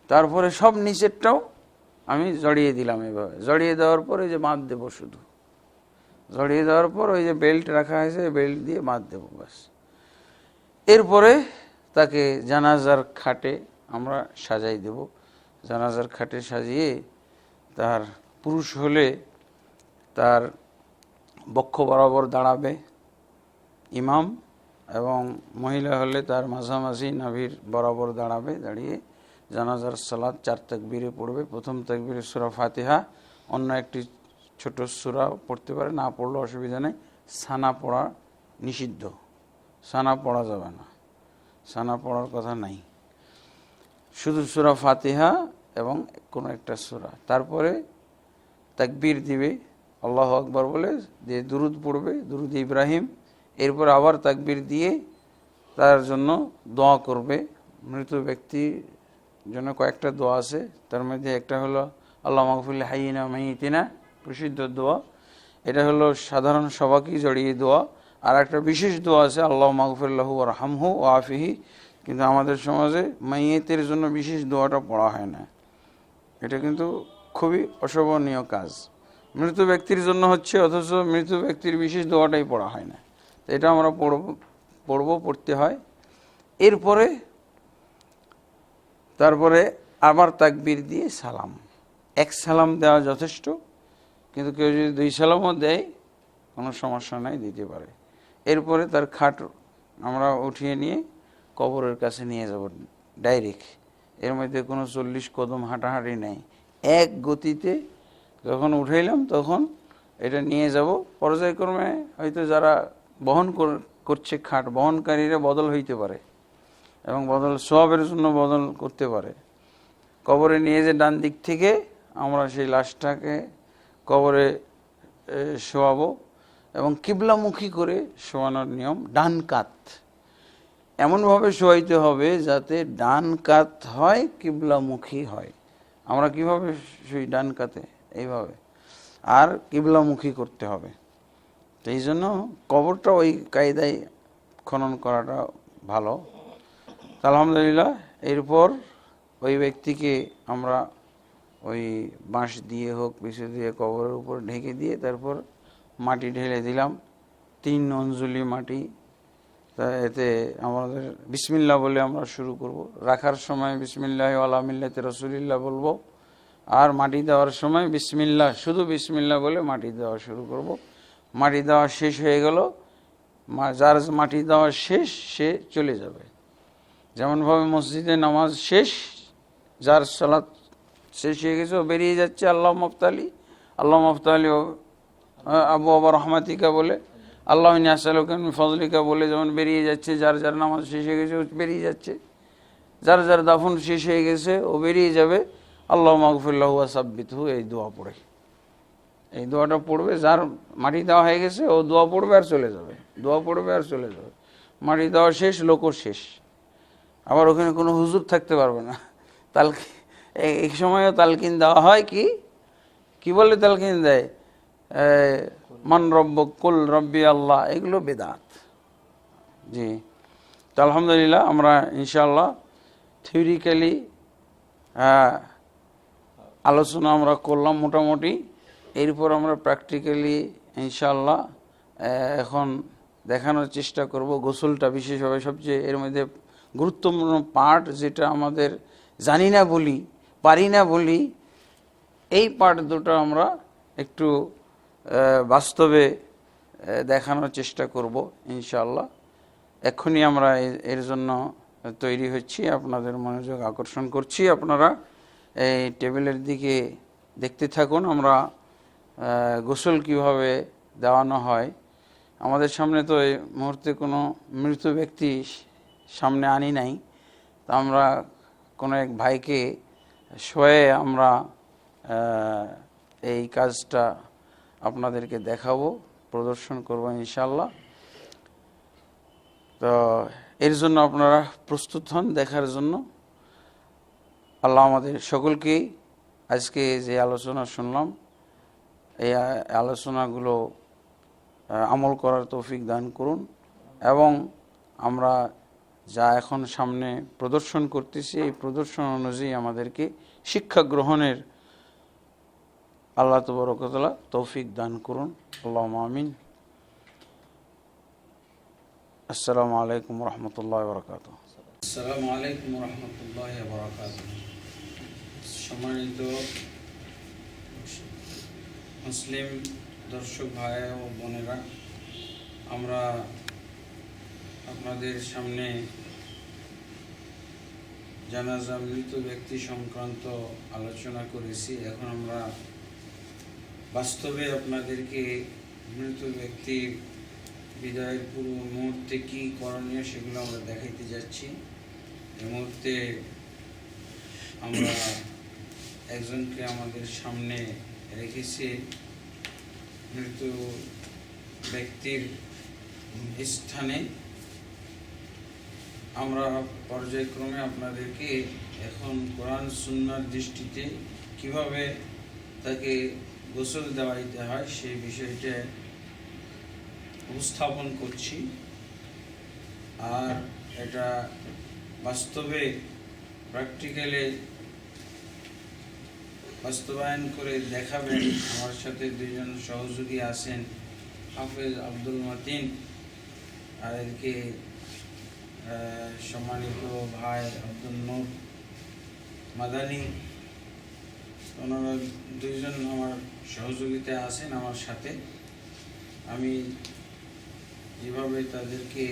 তারপরে সব নিচেরটাও আমি জড়িয়ে দিলাম। এভাবে জড়িয়ে দেওয়ার পরে যে বাঁধ দেবো, শুধু জড়িয়ে দেওয়ার পর ওই যে বেল্ট রাখা হয়েছে, বেল্ট দিয়ে বাঁধ দেবো, ব্যাস। এরপরে তাকে জানাজার খাটে আমরা সাজাই দেব। জানাজার খাটে সাজিয়ে তার, পুরুষ হলে তার বক্ষ বরাবর দাঁড়াবে ইমাম, এবং মহিলা হলে তার মাঝামাঝি নাভির বরাবর দাঁড়াবে, দাঁড়িয়ে জানাজার সালাত 4 তাকবীরে পড়বে। প্রথম তাকবীরে সূরা ফাতিহা, অন্য একটি ছোট সূরা পড়তে পারে, না পড়লেও অসুবিধা নেই। সানা পড়া নিষিদ্ধ, সানা পড়া যাবে না, সানা পড়ার কথা নাই, শুধু সূরা ফাতিহা এবং কোনো একটা সূরা। তারপরে তাকবীর দিবে, আল্লাহু আকবার বলে দিয়ে দুরুদ পড়বে, দুরুদ ইব্রাহিম। এরপর আবার তাকবীর দিয়ে তার জন্য দোয়া করবে। মৃত ব্যক্তির জন্য কয়েকটা দোয়া আছে, তার মধ্যে একটা হলো আল্লাহ মাগফির হাইয়িনা মাইয়িতিনা, প্রসিদ্ধ দোয়া, এটা হলো সাধারণ সবাইকে জড়িয়ে দোয়া। আর একটা বিশেষ দোয়া আছে আল্লাহ মাগফির লাহু ওয়ারহামহু ওয়াআফিহি, কিন্তু আমাদের সমাজে মাইয়েতের জন্য বিশেষ দোয়াটা পড়া হয় না, এটা কিন্তু খুবই অশোভনীয় কাজ। মৃত ব্যক্তির জন্য হচ্ছে, অথচ মৃত ব্যক্তির বিশেষ দোয়াটাই পড়া হয় না। তো এটা আমরা পড়তে হয়। এরপরে তারপরে আবার তাকবীর দিয়ে সালাম, এক সালাম দেওয়া যথেষ্ট, কিন্তু কেউ যদি 2 সালামও দেয় কোনো সমস্যা নাই, দিতে পারে। এরপরে তার খাট আমরা উঠিয়ে নিয়ে কবরের কাছে নিয়ে যাব ডাইরেক্ট, এর মধ্যে কোনো 40 কদম হাঁটাহাঁটি নেই, এক গতিতে যখন উঠাইলাম তখন এটা নিয়ে যাব। পর্যায়ক্রমে হয়তো যারা বহন করছে খাট, বহনকারীরা বদল হইতে পারে এবং বদল সওয়াবের জন্য বদল করতে পারে। কবরে নিয়ে যে ডান দিক থেকে আমরা সেই লাশটাকে কবরে শোয়াবো, এবং কিবলামুখী করে শোয়ানোর নিয়ম। ডান কাত এমনভাবে শোয়াইতে হবে যাতে ডান কাত হয়, কিবলামুখী হয়। আমরা কিভাবে শুই ডান কাতে, এইভাবে, আর কিবলামুখী করতে হবে। তো এই জন্য কবরটা ওই কায়দায় খনন করাটা ভালো। আলহামদুলিল্লাহ, এরপর ওই ব্যক্তিকে আমরা ওই বাঁশ দিয়ে হোক, বিছু দিয়ে কবরের উপর ঢেকে দিয়ে তারপর মাটি ঢেলে দিলাম, 3 অঞ্জলি মাটি। তা এতে আমাদের বিসমিল্লাহ বলে আমরা শুরু করব। রাখার সময় বিসমিল্লাহ আলা মিল্লাতি রাসূলিল্লাহ বলবো, আর মাটি দেওয়ার সময় বিসমিল্লাহ, শুধু বিসমিল্লাহ বলে মাটি দেওয়া শুরু করব। মাটি দেওয়া শেষ হয়ে গেল, যার মাটি দেওয়া শেষ সে চলে যাবে। যেমনভাবে মসজিদে নামাজ শেষ, যার সালাত শেষ হয়ে গেছে ও বেরিয়ে যাচ্ছে, আল্লাহ মফতালি আবু আবার রহমাতিকা বলে, আল্লাহ আসালুকান ফজলিকা বলে যেমন বেরিয়ে যাচ্ছে, যার যার নামাজ শেষ হয়ে গেছে ও বেরিয়ে যাচ্ছে, যার যার দাফন শেষ হয়ে গেছে ও বেরিয়ে যাবে। আল্লাহ মাগফিরলাহু ওয়া সাব্বিতহু, এই দোয়া পড়ে এই দোয়াটা পড়বে, যার মাটি দেওয়া হয়ে গেছে ও দোয়া পড়বে আর চলে যাবে, দোয়া পড়বে আর চলে যাবে। মাটি দেওয়া শেষ, লোকও শেষ। আবার ওখানে কোনো হুজুর থাকতে পারবে না। এই সময়ও তালকিন দেওয়া হয়। কি বলে তালকিন দেয়? মান রব্বুক, কুল রব্বি আল্লাহ, এগুলো বেদাত। জি, তো আলহামদুলিল্লাহ আমরা ইনশাআল্লাহ থিওরিক্যালি আলোচনা আমরা করলাম মোটামুটি। এরপর আমরা প্র্যাকটিক্যালি ইনশাআল্লাহ এখন দেখানোর চেষ্টা করব গোসলটা বিশেষভাবে সবচেয়ে এর মধ্যে গুরুত্বপূর্ণ পার্ট, যেটা আমাদের জানি না বলি, পারি না বলি, এই পার্ট দুটো আমরা একটু বাস্তবে দেখানোর চেষ্টা করব ইনশাআল্লাহ। এক্ষুনি আমরা এর জন্য তৈরি হচ্ছি, আপনাদের মনোযোগ আকর্ষণ করছি। আপনারা এই টেবিলের দিকে দেখতে থাকুন। আমরা গোসল কিভাবে দেওয়ানো হয়, আমাদের সামনে তো এই মুহূর্তে কোনো মৃত ব্যক্তি সামনে আনি নাই, তা আমরা কোনো এক ভাইকে শোয়ে আমরা এই কাজটা আপনাদেরকে দেখাবো, প্রদর্শন করব ইনশাআল্লাহ। তো এর জন্য আপনারা প্রস্তুত হন দেখার জন্য। আল্লাহ আমাদের সকলকেই আজকে যে আলোচনা শুনলাম, এই আলোচনাগুলো আমল করার তৌফিক দান করুন, এবং আমরা যা এখন সামনে প্রদর্শন করতেছি এই প্রদর্শন অনুযায়ী আমাদেরকে শিক্ষা গ্রহণের আল্লাহ তাবারক ওয়া তাআলা তৌফিক দান করুন। আল্লাহুম্মা আমিন। আসসালামু আলাইকুম ওয়া রাহমাতুল্লাহি ওয়া বারাকাতুহু। আসসালামু আলাইকুম ওয়া রাহমাতুল্লাহি ওয়া বারাকাতুহু। সম্মানিত মুসলিম দর্শক ভাই ও বোনেরা, আমরা আপনাদের সামনে জানাজা মৃত ব্যক্তি সংক্রান্ত আলোচনা করেছি। এখন আমরা বাস্তবে আপনাদেরকে মৃত ব্যক্তির বিদায়ের পূর্ব মুহূর্তে কি করণীয় সেগুলো আমরা দেখাইতে যাচ্ছি। এই মুহূর্তে আমরা একজনকে আমাদের সামনে রেখেছি। মৃত ব্যক্তির স্থানে আমরা পর্যায়ক্রমে আপনাদেরকে এখন কোরআন সুন্নাহর দৃষ্টিতে কিভাবে তাকে গোসল দেওয়াইতে হয় সেই বিষয়টা উপস্থাপন করছি। আর এটা বাস্তবে প্র্যাকটিক্যালি বাস্তবায়ন করে দেখাবেন। আমার সাথে দুইজন সহযোগী আছেন, হাফেজ আব্দুল মতিন, আর এদিকে সম্মানিত ভাই আব্দুল নূর মাদানী। ওনারা দুইজন আমার সহযোগিতায় আছেন আমার সাথে। আমি যেভাবে তাদেরকে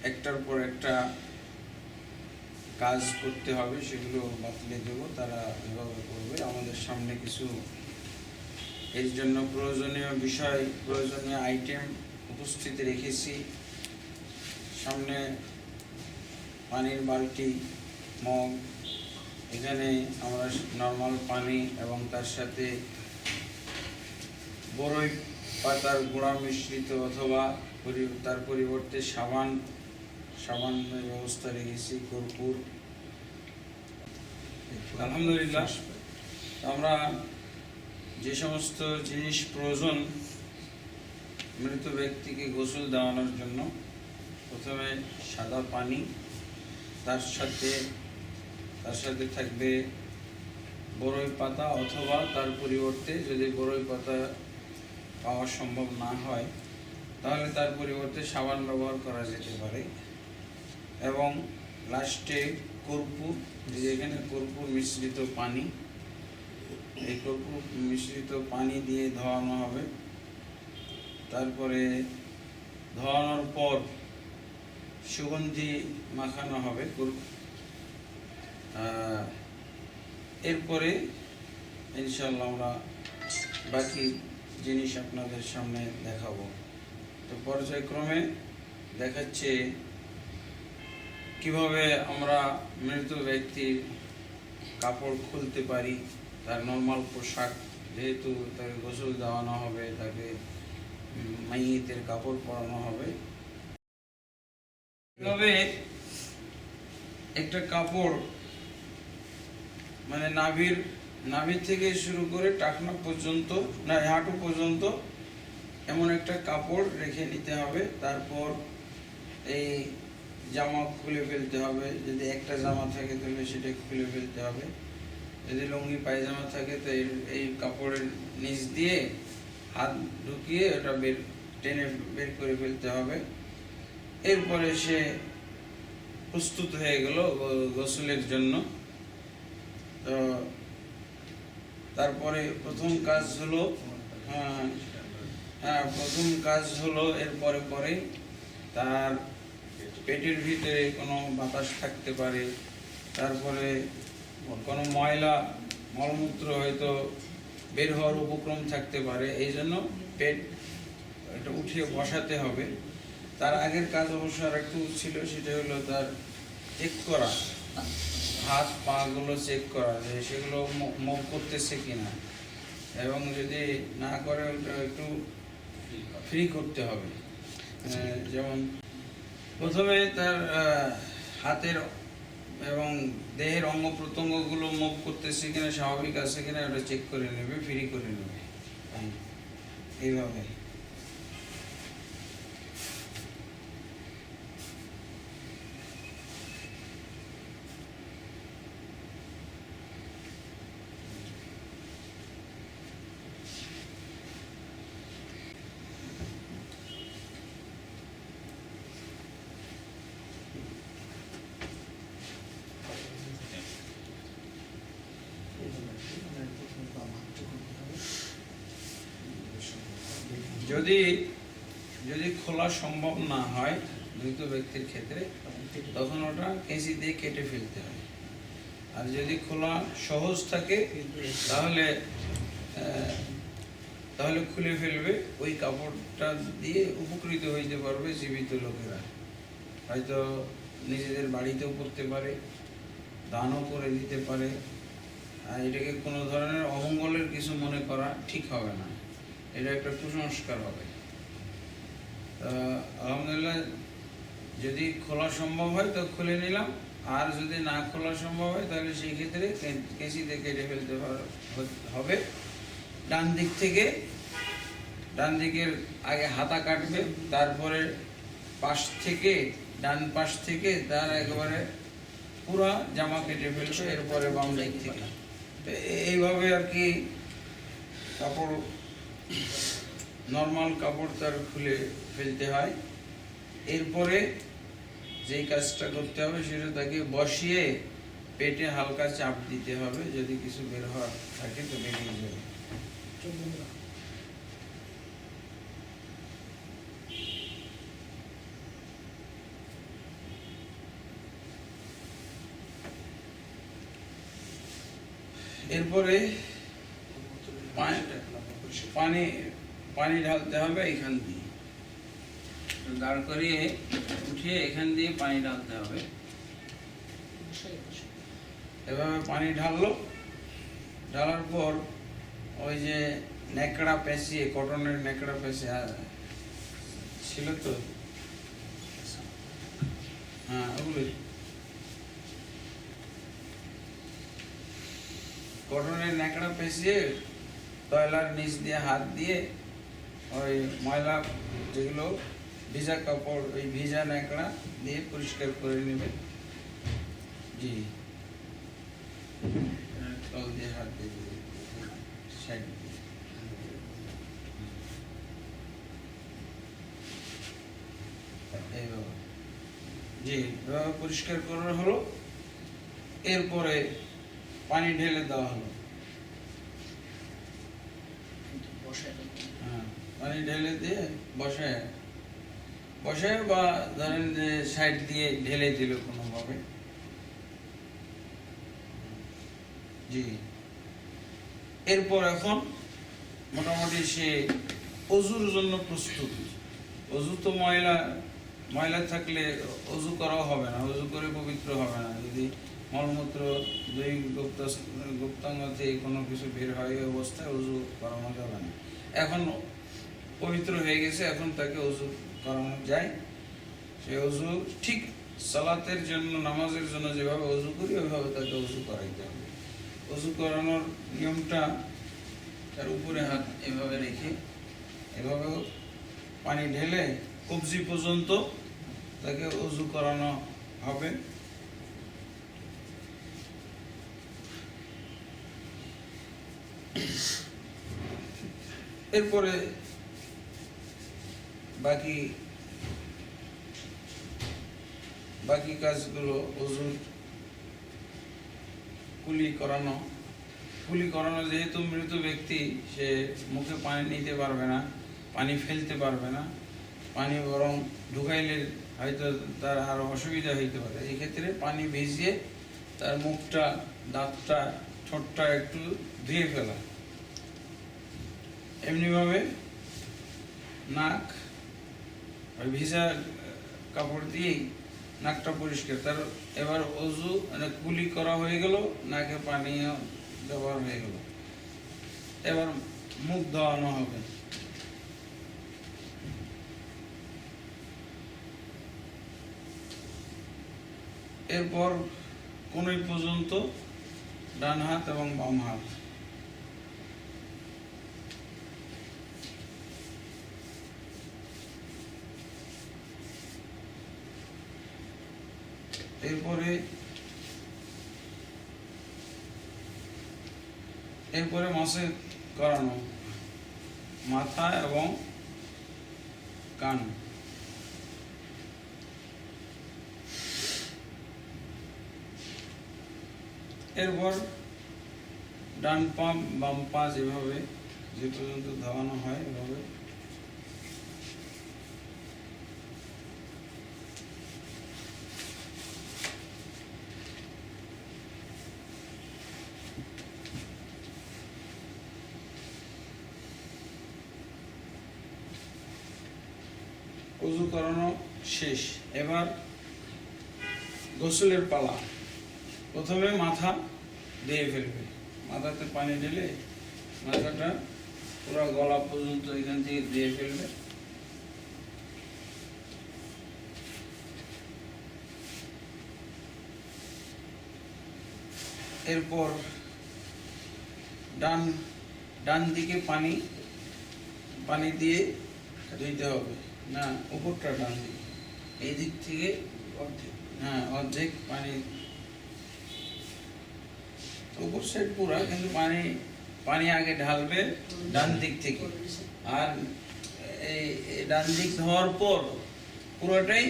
একটার পর একটা কাজ করতে হবে সেগুলো বাতলে দেব, তারা এভাবে করবে। আমাদের সামনে কিছু এর জন্য প্রয়োজনীয় বিষয়, প্রয়োজনীয় আইটেম উপস্থিত রেখেছি। সামনে পানির বালতি, মগ, এখানে আমরা নর্মাল পানি এবং তার সাথে বরই পাতার গুঁড়া মিশ্রিত অথবা তার পরিবর্তে সাবানের ব্যবস্থা রেখেছি, কর্পূর। আলহামদুলিল্লাহ, আমরা যে সমস্ত জিনিস প্রয়োজন মৃত ব্যক্তিকে গোসল দেওয়ানোর জন্য, প্রথমে সাদা পানি, তার সাথে থাকবে বরই পাতা অথবা তার পরিবর্তে যদি বরই পাতা পাওয়া সম্ভব না হয় তাহলে তার পরিবর্তে সাবান ব্যবহার করা যেতে পারে। এবং লাস্টে কর্পূর, যেখানে কর্পূর মিশ্রিত পানি, এই কর্পূর মিশ্রিত পানি দিয়ে ধোয়ানো হবে। তারপরে ধোয়ানোর পর সুগন্ধি মাখানো হবে। এরপরে ইনশাআল্লাহ আমরা বাকি জিনিস আপনাদের সামনে দেখাবো। তো পর্যায়ক্রমে দেখাচ্ছে কিভাবে আমরা মৃত ব্যক্তির কাপড় খুলতে পারি, তার নর্মাল পোশাক, যেহেতু তাকে গোসল দেওয়ানো হবে, তাকে মাইয়িতের কাপড় পরানো হবে, তবে একটা কাপড় মানে নাভির থেকে শুরু করে টাকনা পর্যন্ত, না হাঁটু পর্যন্ত এমন একটা কাপড় রেখে নিতে হবে। তারপর এই জামা খুলে ফেলতে হবে, যদি একটা জামা থাকে তাহলে সেটা খুলে ফেলতে হবে, যদি লুঙ্গি পায়জামা থাকে তো এই কাপড়ের নিচ দিয়ে হাত ঢুকিয়ে ওটা টেনে বের করে ফেলতে হবে। এরপরে সে প্রস্তুত হয়ে গেল গোসলের জন্য। তো তারপরে প্রথম কাজ হলো প্রথম কাজ হলো এর পরে তার পেটের ভিতরে কোনো বাতাস থাকতে পারে, তারপরে কোনো ময়লা মলমূত্র হয়তো বের হওয়ার উপক্রম থাকতে পারে, এই জন্য পেট এটা উঠিয়ে বসাতে হবে। তার আগের কাজ অবশ্য আর একটু ছিল, সেটা হলো তার চেক করা, হাত পা গুলো চেক করা যে সেগুলো মুভ করতেছে কিনা, এবং যদি না করে ওটা একটু ফ্রি করতে হবে। যেমন প্রথমে তার হাতের এবং দেহের অঙ্গ প্রত্যঙ্গগুলো মুভ করতেছে কিনা, স্বাভাবিক আছে কিনা ওটা চেক করে নেবে, ফ্রি করে নেবে এইভাবে। যদি খোলা সম্ভব না হয় মৃত ব্যক্তির ক্ষেত্রে, তখন ওটা কেঁচি দিয়ে কেটে ফেলতে হয়। আর যদি খোলা সহজ থাকে তাহলে খুলে ফেলবে। ওই কাপড়টা দিয়ে উপকৃত হইতে পারবে জীবিত লোকেরা, হয়তো নিজেদের বাড়িতেও পরতে পারে, দানও করে দিতে পারে। আর এটাকে কোনো ধরনের অমঙ্গলের কিছু মনে করা ঠিক হবে না, এটা একটা কুসংস্কার হবে। আলহামদুলিল্লাহ, যদি খোলা সম্ভব হয় তো খুলে নিলাম, আর যদি না খোলা সম্ভব হয় তাহলে সেই ক্ষেত্রে কেঁচি দিয়ে কেটে ফেলতে হবে। ডান দিকের আগে হাতা কাটবে, তারপরে ডান পাশ থেকে তার একেবারে পুরা জামা কেটে ফেলবে, এরপরে বাম দিক থেকে। এইভাবে আর কি কাপড়, নর্মাল কাপড় তার খুলে ফেলতে হয়। এরপরে যেই কাজটা করতে হবে সেটা তাকে বসিয়ে পেটে হালকা চাপ দিতে হবে, যদি কিছু বের হওয়ার থাকে তো বেরিয়ে যাবে। এরপরে পানি ঢালতে হবে এখান দিয়ে, দাঁড় করিয়ে উঠিয়ে এখান দিয়ে পানি ঢালতে হবে। এভাবে পানি ঢাললো, ঢালার পর ওই যে ন্যাকড়া পেঁচিয়ে, কটনের ন্যাকড়া পেঁচে ছিল তো, ওগুলোই কটনের ন্যাকড়া পেঁচিয়ে তয়লার নিচ দিয়ে হাত দিয়ে ওই ময়লা যেগুলো ভিজা কাপড়, ওই ভিজা ন্যাকড়া দিয়ে পরিষ্কার করে নেবে। জি, তল দিয়ে হাত দিয়ে সাইড দিয়ে। এইভাবে জি, এভাবে পরিষ্কার করা হলো। এরপরে পানি ঢেলে দেওয়া হলো, পানি ঢেলে দিয়ে বসে বা ধরেন যে সাইড দিয়ে ঢেলে দিল কোনোভাবে। জি, এরপর এখন মোটামুটি সে অজুর জন্য প্রস্তুত। অজু তো ময়লা থাকলে অজু করাও হবে না, অজু করে পবিত্র হবে না। যদি মলমূত্র দুই গুপ্তাঙ্গ থেকে কোনো কিছু বের হয় এই অবস্থায় অজু করানো যাবে না। এখন পবিত্র হয়ে গেছে, এখন তাকে অজু করানো যায়। সে অজু ঠিক সালাতের জন্য, নামাজের জন্য যেভাবে অজু করি ওইভাবে তাকে অজু করাইতে হবে। অজু করানোর নিয়মটা, তার উপরে হাত এভাবে রেখে এভাবে পানি ঢেলে কবজি পর্যন্ত তাকে অজু করানো হবে। এরপরে বাকি কাজগুলো অজুর কুলি করানো। যেহেতু মৃত ব্যক্তি, সে মুখে পানি নিতে পারবে না, পানি ফেলতে পারবে না, পানি বরং ঢুকাইলে হয়তো তার আরো অসুবিধা হইতে পারে। এই ক্ষেত্রে পানি ভিজিয়ে তার মুখটা, দাঁতটা, ঠোঁটটা একটু ধুয়ে ফেলা। এমনিভাবে নাক ওই ভিজা কাপড় দিয়েই নাকটা পরিষ্কার। তার এবার অজু মানে কুলি করা হয়ে গেল, নাকে পানীয় ব্যবহার হয়ে গেল, এবার মুখ ধোয়ানো হবে। এরপর কোনই পর্যন্ত ডান হাত এবং বাম হাত। এরপরে মাসে করানো মাথা এবং কান। এরপর ডান পা বাম পা যেভাবে যে পর্যন্ত ধাওয়ানো হয় এভাবে ওযু করানো শেষ। এবার গোসলের পালা। প্রথমে মাথা দিয়ে ফেলবে, মাথাতে পানি ঢেলে মাথাটা পুরো গলা পর্যন্ত এখান থেকে দিয়ে ফেলবে। এরপর ডান দিকে পানি দিয়ে ধুইতে হবে। না, উপরটা ডান দিকে, এই দিক থেকে অর্ধেক পানি, উপর সাইড পুরা, কিন্তু পানি আগে ঢালবে ডান দিক থেকে। আর এই ডান দিক ধোয়ার পর পুরোটাই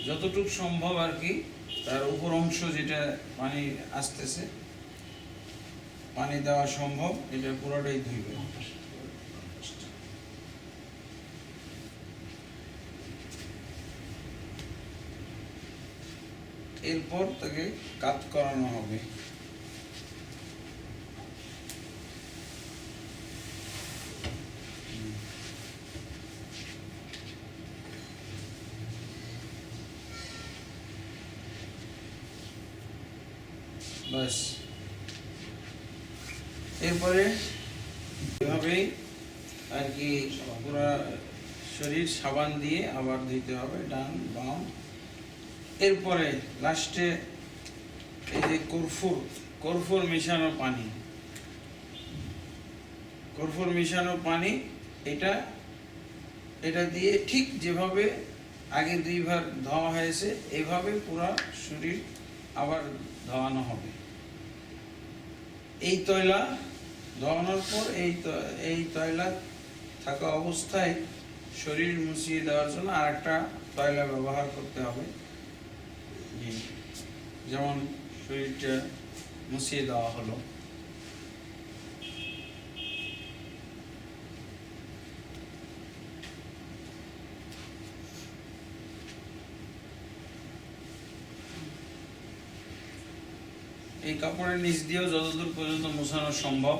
যতটুকু সম্ভব আর কি, তার উপর অংশ যেটা পানি আসতেছে, পানি দেওয়া সম্ভব, এটা পুরোটাই ধুইবে। এরপর তাকে কাত করানো হবে। বাস, এরপরে এভাবেই আর কি পুরো শরীর সাবান দিয়ে আবার ধুইতে হবে, ডান বাম। এরপরে লাস্টে এই যে কর্ফুর মিশানো পানি, এটা দিয়ে ঠিক যেভাবে আগে দুইবার ধোয়া হয়েছে এইভাবে পুরো শরীর আবার ধোয়ানো হবে। এই তয়লা ধোয়ানোর পর এই তয়লা থাকা অবস্থায় শরীর মুছিয়ে দেওয়ার জন্য আরেকটা তয়লা ব্যবহার করতে হবে। যেমন শরীরটা মুছিয়ে দেওয়া হলো। এই কাপড়ের নিচ দিয়েও যতদূর পর্যন্ত মোছানো সম্ভব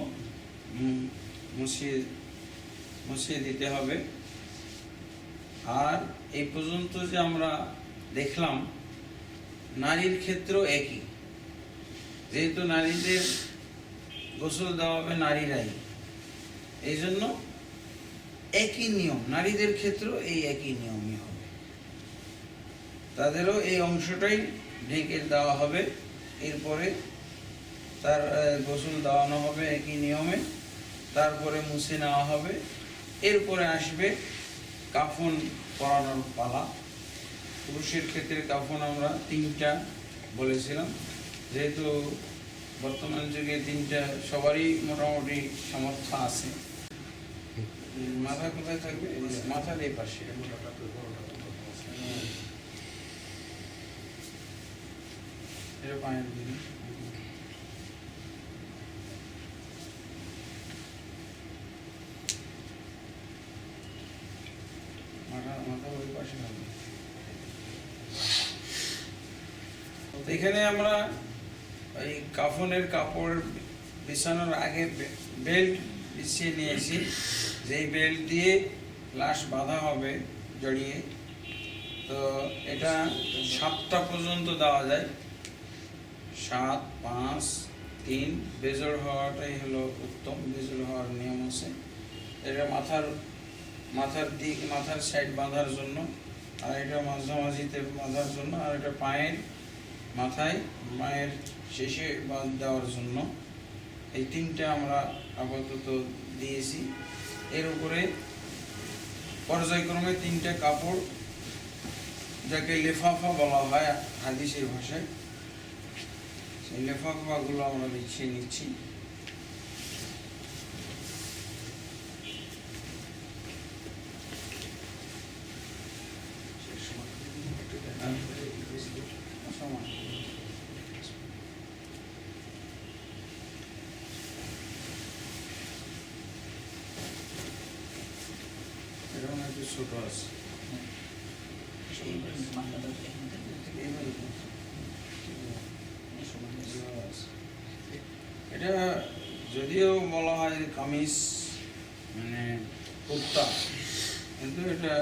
মুছিয়ে দিতে হবে। আর এই পর্যন্ত যে আমরা দেখলাম, নারীর ক্ষেত্রেও একই। যেহেতু নারীদের গোসল দেওয়া হবে নারীরাই, এই জন্য একই নিয়ম, নারীদের ক্ষেত্রেও এই একই নিয়মই হবে, তাদেরও এই অংশটাই ঢেকে দেওয়া হবে। এরপরে তার গোসল দেওয়ানো হবে একই নিয়মে, তারপরে মুছে নেওয়া হবে। এরপরে আসবে কাফন পরানোর পালা। পুরুষের ক্ষেত্রে কাফন আমরা 3টা বলেছিলাম, যেহেতু বর্তমান যুগে 3টা সবারই মোটামুটি সামর্থ্য আছে। মাথা কোথায় থাকবে? মাথার এই পাশে। এটা পায়ের দিকে। মাথা ওই পাশে হবে। এখানে আমরা এই কাফনের কাপড় বিছানোর আগে বেল্ট বিছিয়ে নিয়েছি, যেই বেল্ট দিয়ে লাশ বাঁধা হবে জড়িয়ে। তো এটা 7টা পর্যন্ত দেওয়া যায়, 7, 5, 3। বেজোড় হওয়াটাই হলো উত্তম, বেজোড় হওয়ার নিয়ম আছে। এটা মাথার সাইড বাঁধার জন্য, আর এটা মাঝামাঝিতে বাঁধার জন্য, আর এটা মায়ের শেষে বাঁধ দেওয়ার জন্য। এই 3টা আমরা আপাতত দিয়েছি। এর উপরে পর্যায়ক্রমে 3টা কাপড়, যাকে লেফাফা বলা হয় হাদিসের ভাষায়, সেই লেফাফাগুলো আমরা বিছিয়ে নিচ্ছি। এরকম একটু ছোট আছে, এটা যদিও বলা হয় কামিজ মানে কুর্তা, কিন্তু এটা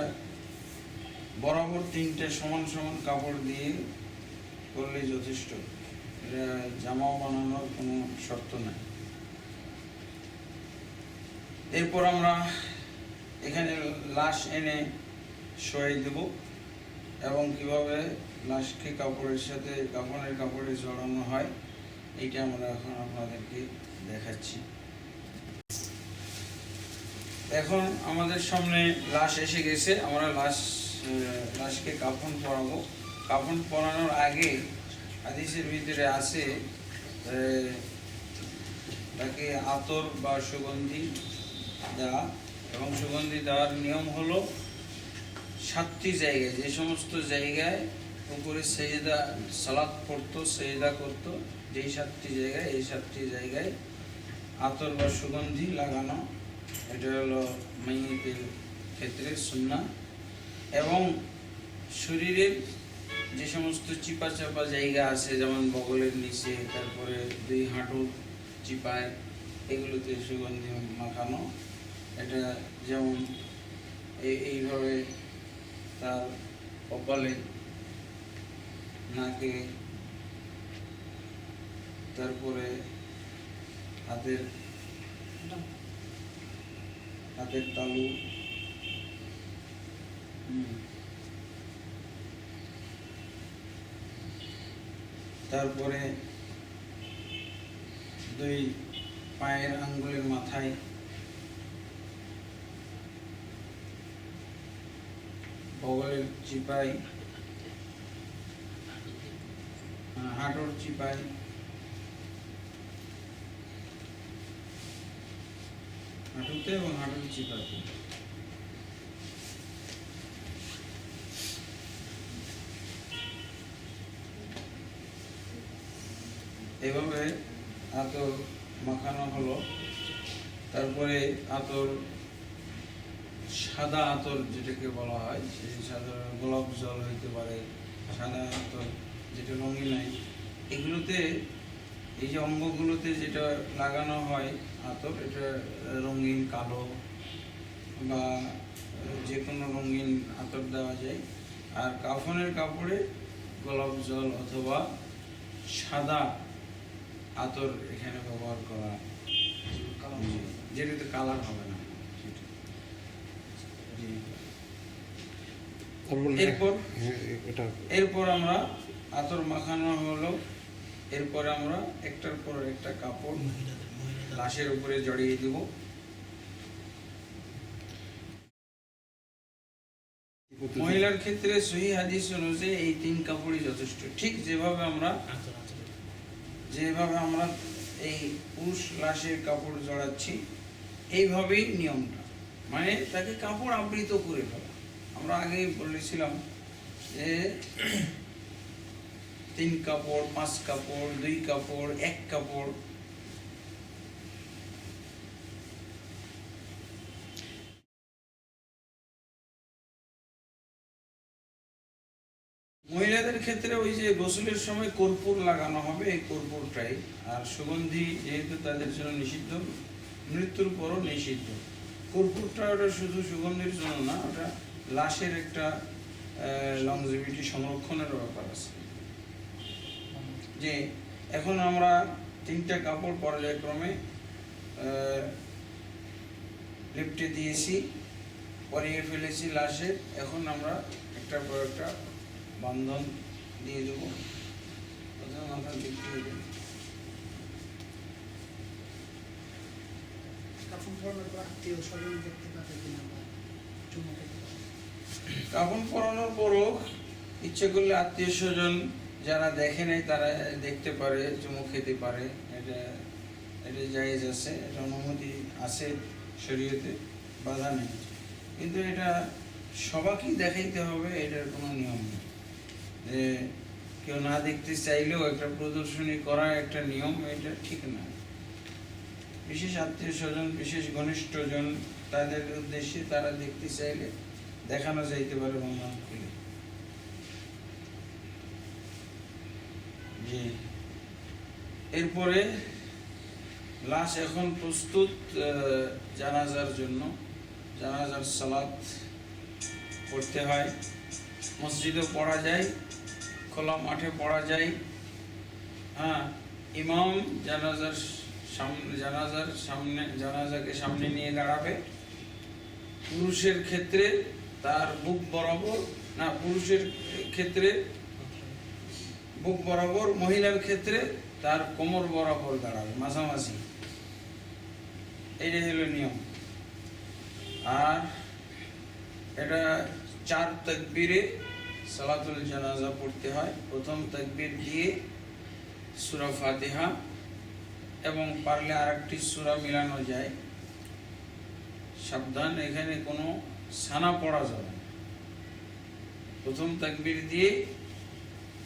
বরাবর 3টে সমান সমান কাপড় দিয়ে করলেই যথেষ্ট। এটা জামাও বানানোর কোনো শর্ত নাই। এরপর আমরা এখানে লাশ এনে শোয়াই দেব, এবং কিভাবে লাশকে কাপড়ের সাথে কাফনের কাপড়ে জড়ানো হয় এইটা আমরা এখন আপনাদেরকে দেখাচ্ছি। এখন আমাদের সামনে লাশ এসে গেছে, আমরা লাশকে কাফন পরাবো। কাফন পরানোর আগে হাদিসের ভিতরে আছে তাকে আতর বা সুগন্ধি দেওয়া, এবং সুগন্ধি দেওয়ার নিয়ম হলো 7টি জায়গায়, যে সমস্ত জায়গায় উপরে সেজদা সালাত পড়তো, সেজদা করতো, যেই 7টি জায়গায়, এই 7টি জায়গায় আতর বা সুগন্ধি লাগানো। এটা হলো মাইয়িতের ক্ষেত্রে সুন্নাহ। এবং শরীরের যে সমস্ত চিপা চাপা জায়গা আছে, যেমন বগলের নিচে, তারপরে 2 হাঁটুর চিপায়, এগুলোতে সুগন্ধি মাখানো। এটা যেমন এইভাবে তার কপালে, নাকে, তারপরে হাতের তালু, তারপরে 2 পায়ের আঙ্গুলের মাথায়, বগলের চিপাই, হাঁটুর চিপাই, হাঁটুতে এবং হাঁটুর চিপাতে। এভাবে আতর মাখানো হলো। তারপরে আতর, সাদা আতর যেটাকে বলা হয়, সেই সাদা গোলাপ জল হইতে পারে, সাদা আতর যেটা রঙিন নাই, এগুলোতে এই যে অঙ্গগুলোতে যেটা লাগানো হয় আতর, এটা রঙিন কালো বা যে কোনো রঙিন আতর দেওয়া যায়। আর কাফনের কাপড়ে গোলাপ জল অথবা সাদা আতর এখানে ব্যবহার করা, যেটাতে কালার হবে না সেটা। জি। এরপর আমরা আতর মাখানো হলো, এরপরে আমরা একটার পর একটা কাপড় লাশের উপরে জড়িয়ে দিব। মহিলার ক্ষেত্রে সহিহ হাদিস অনুযায়ী এই 3 কাপড়ই যথেষ্ট। ঠিক যেভাবে আমরা এই পুরুষ লাশের কাপড় জড়াচ্ছি, এইভাবেই নিয়মটা, মানে তাকে কাপড় আবৃত করে ফেলা। আমরা আগেই বলেছিলাম যে 3 কাপড়, 5 কাপড়, 2 কাপড়, 1 কাপড়। মহিলাদের ক্ষেত্রে ওই যে গোসলের সময় কর্পূর লাগানো হবে, এই কর্পূরটাই। আর সুগন্ধি যেহেতু তাদের জন্য নিষিদ্ধ, মৃত্যুর পরও নিষিদ্ধ। কর্পূরটা ওটা শুধু সুগন্ধির জন্য না, ওটা লাশের একটা লংজিভিটি সংরক্ষণের ব্যাপার আছে। যে এখন আমরা 3টা কাপড় পর্যায়ক্রমে লিপটে দিয়েছি, পরিয়ে ফেলেছি লাশের। এখন আমরা একটা পর একটা বন্ধন দিয়ে দেব। প্রথমে মাথা লিপটে দেব। কাফন পরানোর পরও ইচ্ছে করলে আত্মীয় স্বজন যারা দেখে নাই তারা দেখতে পারে, চুমু খেতে পারে। এটা জায়েজ আছে, এটা অনুমতি আছে শরীয়তে, বাধা নেই। কিন্তু এটা সবাইকেই দেখাইতে হবে এটার কোনো নিয়ম নেই। যে কেউ না দেখতে চাইলেও একটা প্রদর্শনী করা একটা নিয়ম, এটা ঠিক না। বিশেষ আত্মীয় স্বজন, বিশেষ ঘনিষ্ঠজন, তাদের উদ্দেশ্যে তারা দেখতে চাইলে দেখানো যাইতে পারে বন্ধন খুলে। জি। এরপরে লাশ এখন প্রস্তুত জানাজার জন্য। জানাজার সালাত পড়তে হয়, মসজিদে পড়া যায়, খোলা মাঠে পড়া যায়। হ্যাঁ, ইমাম জানাজাকে সামনে নিয়ে দাঁড়াবে। পুরুষের ক্ষেত্রে তার বুক বরাবর, না পুরুষের ক্ষেত্রে বুক বরাবর, মহিলার ক্ষেত্রে তার কোমর বরাবর দাঁড়াবে, মাঝামাঝি। এইটাই হলো নিয়ম। আর এটা 4 তাকবীরে সালাতুল জানাজা পড়তে হয়। প্রথম তাকবীর দিয়ে সূরা ফাতিহা এবং পারলে আরেকটি সূরা মিলানো যায়। সাবধান, এখানে কোনো সানা পড়া যাবে না। প্রথম তাকবীর দিয়ে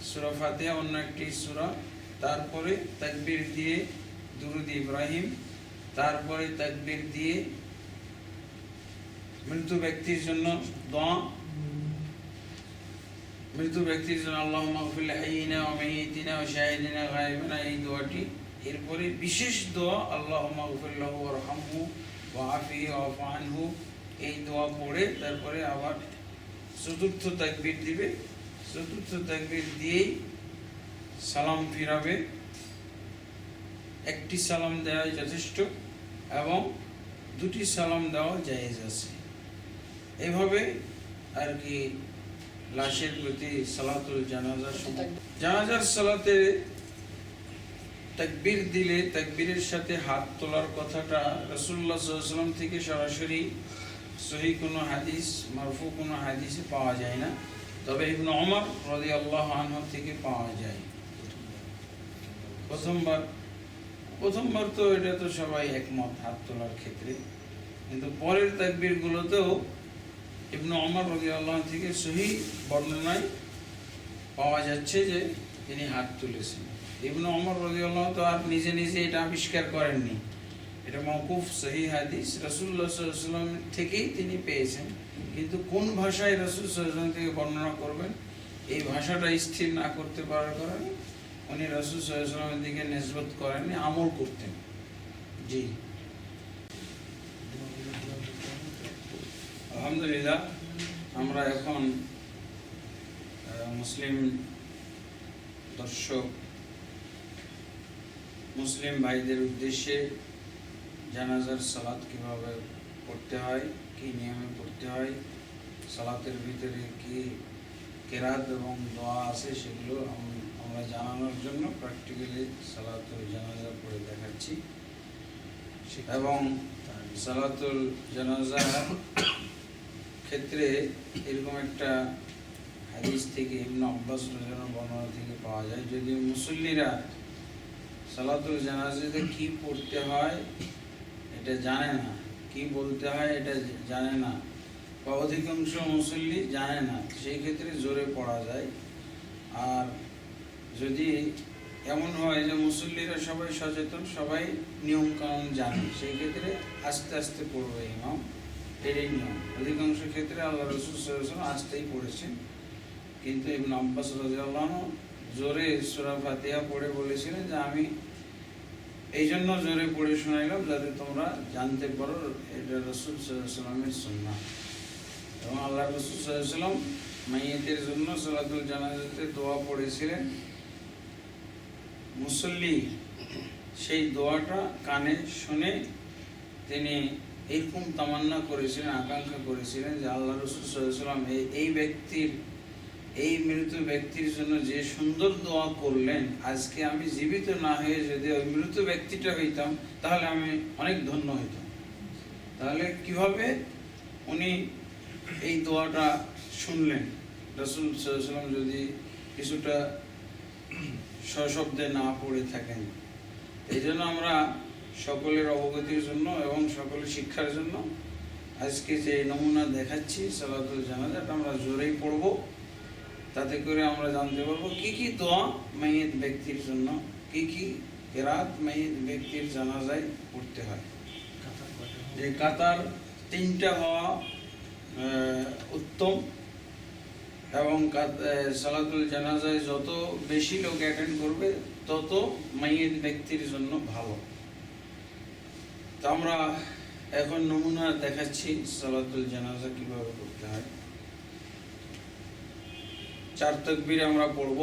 সূরা ফাতিহা, অন্য একটি সূরা, তারপরে তাকবীর দিয়ে দুরূদ ইব্রাহিম, তারপরে তাকবীর দিয়ে মৃত ব্যক্তির জন্য দোয়া, মৃত ব্যক্তির জন্য আল্লাহুম্মা গফির লিহাইয়িনা ওয়া মাইয়িতিনা ওয়া শাহিদিনা গায়বিনা, এই দোয়াটি। এরপরে বিশেষ দোয়া আল্লাহুম্মা গফির লাহু ওয়ারহামহু ওয়া আফিহি ওয়াফু আনহু, এই দোয়া পড়ে তারপরে আবার চতুর্থ তাকবীর দিবে। চতুর্থ তাকবীর দিয়েই সালাম ফিরাবে। একটি সালাম দেওয়াই যথেষ্ট এবং 2টি সালাম দেওয়া জায়েজ আছে। এভাবে আর কি লাশের প্রতি সালাতুল জানাজার সময়, জানাজার সালাতে তাকবীর দিলে তাকবীরের সাথে হাত তোলার কথাটা রাসূলুল্লাহ সাল্লাল্লাহু আলাইহি ওয়াসাল্লাম থেকে সরাসরি সহিহ কোনো হাদিস, মারফু কোনো হাদিসে পাওয়া যায় না। তবে ইবনে ওমর রাদিয়াল্লাহু আনহু থেকে পাওয়া যায়। প্রথমবার তো এটা তো সবাই একমত হাত তোলার ক্ষেত্রে, কিন্তু পরের তাকবীরগুলোতেও ইবনে ওমর রাদিয়াল্লাহু আনহু থেকে সহিহ বর্ণনায় পাওয়া যাচ্ছে যে তিনি হাত তুলেছেন। ইবনে ওমর রাদিয়াল্লাহু আনহু তো আর নিজে নিজে এটা আবিষ্কার করেননি, এটা মওকুফ সহিহ হাদিস, রাসূলুল্লাহ সাল্লাল্লাহু আলাইহি ওয়াসাল্লাম থেকেই তিনি পেয়েছেন। কিন্তু কোন ভাষায় রাসূল সাল্লাল্লাহু আলাইহি ওয়াসাল্লাম থেকে বর্ণনা করবেন, এই ভাষাটা স্থির না করতে পারার কারণে উনি রাসূল সাল্লাল্লাহু আলাইহি ওয়াসাল্লামের দিকে নিসবত করেননি, আমল করতেন। জি, আলহামদুলিল্লাহ। আমরা এখন মুসলিম দর্শক মুসলিম ভাইদের উদ্দেশ্যে জানাজার সালাত কিভাবে পড়তে হয়, কি নিয়মে পড়তে হয়, সালাতের ভিতরে কি কেরাত এবং দোয়া আছে সেগুলো আমরা জানানোর জন্য প্র্যাকটিক্যালি সালাতুল জানাজা পড়ে দেখাচ্ছি। এবং সালাতুল জানাজা ক্ষেত্রে এরকম একটা হাদিস থেকে ইবনে আব্বাস রাদিয়াল্লাহু বর্ণনা থেকে পাওয়া যায়, যদি মুসল্লিরা সালাতুল জানাজাতে কি পড়তে হয় এটা জানে না, কি বলতে হয় এটা জানে না, বা অধিকাংশ মুসল্লি জানে না, সেই ক্ষেত্রে জোরে পড়া যায়। আর যদি এমন হয় যে মুসল্লিরা সবাই সচেতন, সবাই নিয়ম কানুন জানে, সেই ক্ষেত্রে আস্তে আস্তে পড়বে ইমাম, এটাই নিয়ম। অধিকাংশ ক্ষেত্রে আল্লাহ রাসূল সাল্লাল্লাহু আলাইহি ওয়াসাল্লাম আস্তেই পড়েছেন, কিন্তু ইবনে আব্বাস রাদিয়াল্লাহু আনহু জোরে সূরা ফাতিহা পড়ে বলেছিলেন যে আমি এই জন্য জোরে পড়ে শোনাইলাম যাতে তোমরা জানতে পারো এটা রাসূল সাল্লাল্লাহু আলাইহি ওয়াসাল্লামের সুন্নাহ। এবং আল্লাহ রাসূল সাল্লাল্লাহু আলাইহি ওয়াসাল্লাম মাইয়িতের জন্য সালাতুল জানাজাতে দোয়া পড়েছিলেন। মুসল্লি সেই দোয়াটা কানে শুনে তিনি এরকম তামান্না করেছিলেন, আকাঙ্ক্ষা করেছিলেন যে আল্লাহ রাসূল সাল্লাল্লাহু আলাইহি ওয়াসাল্লাম এই ব্যক্তির, এই মৃত ব্যক্তির জন্য যে সুন্দর দোয়া করলেন, আজকে আমি জীবিত না হয়ে যদি ওই মৃত ব্যক্তিটা হইতাম তাহলে আমি অনেক ধন্য হইতাম। তাহলে কিভাবে উনি এই দোয়াটা শুনলেন, রাসূল সাল্লাল্লাহু আলাইহি ওয়াসাল্লাম যদি কিছুটা সশব্দে না পড়ে থাকেন। এই জন্য আমরা সকলের অবগতির জন্য এবং সকলের শিক্ষার জন্য আজকে যে নমুনা দেখাচ্ছি সালাতুল জানাজাটা আমরা জোরেই পড়ব, তাতে করে আমরা জানতে পারবো কি কি দোয়া মাইয়িত ব্যক্তির জন্য, কি কি কেরাত মাইয়িত ব্যক্তির জানাজায় পড়তে হয়। যে কাতার 3টা হওয়া উত্তম, এবং সালাতুল জানাজায় যত বেশি লোক অ্যাটেন্ড করবে তত মাইয়িত ব্যক্তির জন্য ভালো। তো আমরা এখন নমুনা দেখাচ্ছি সালাতুল জানাজা কিভাবে করতে হয়। 4 তাকবীর আমরা পড়ব,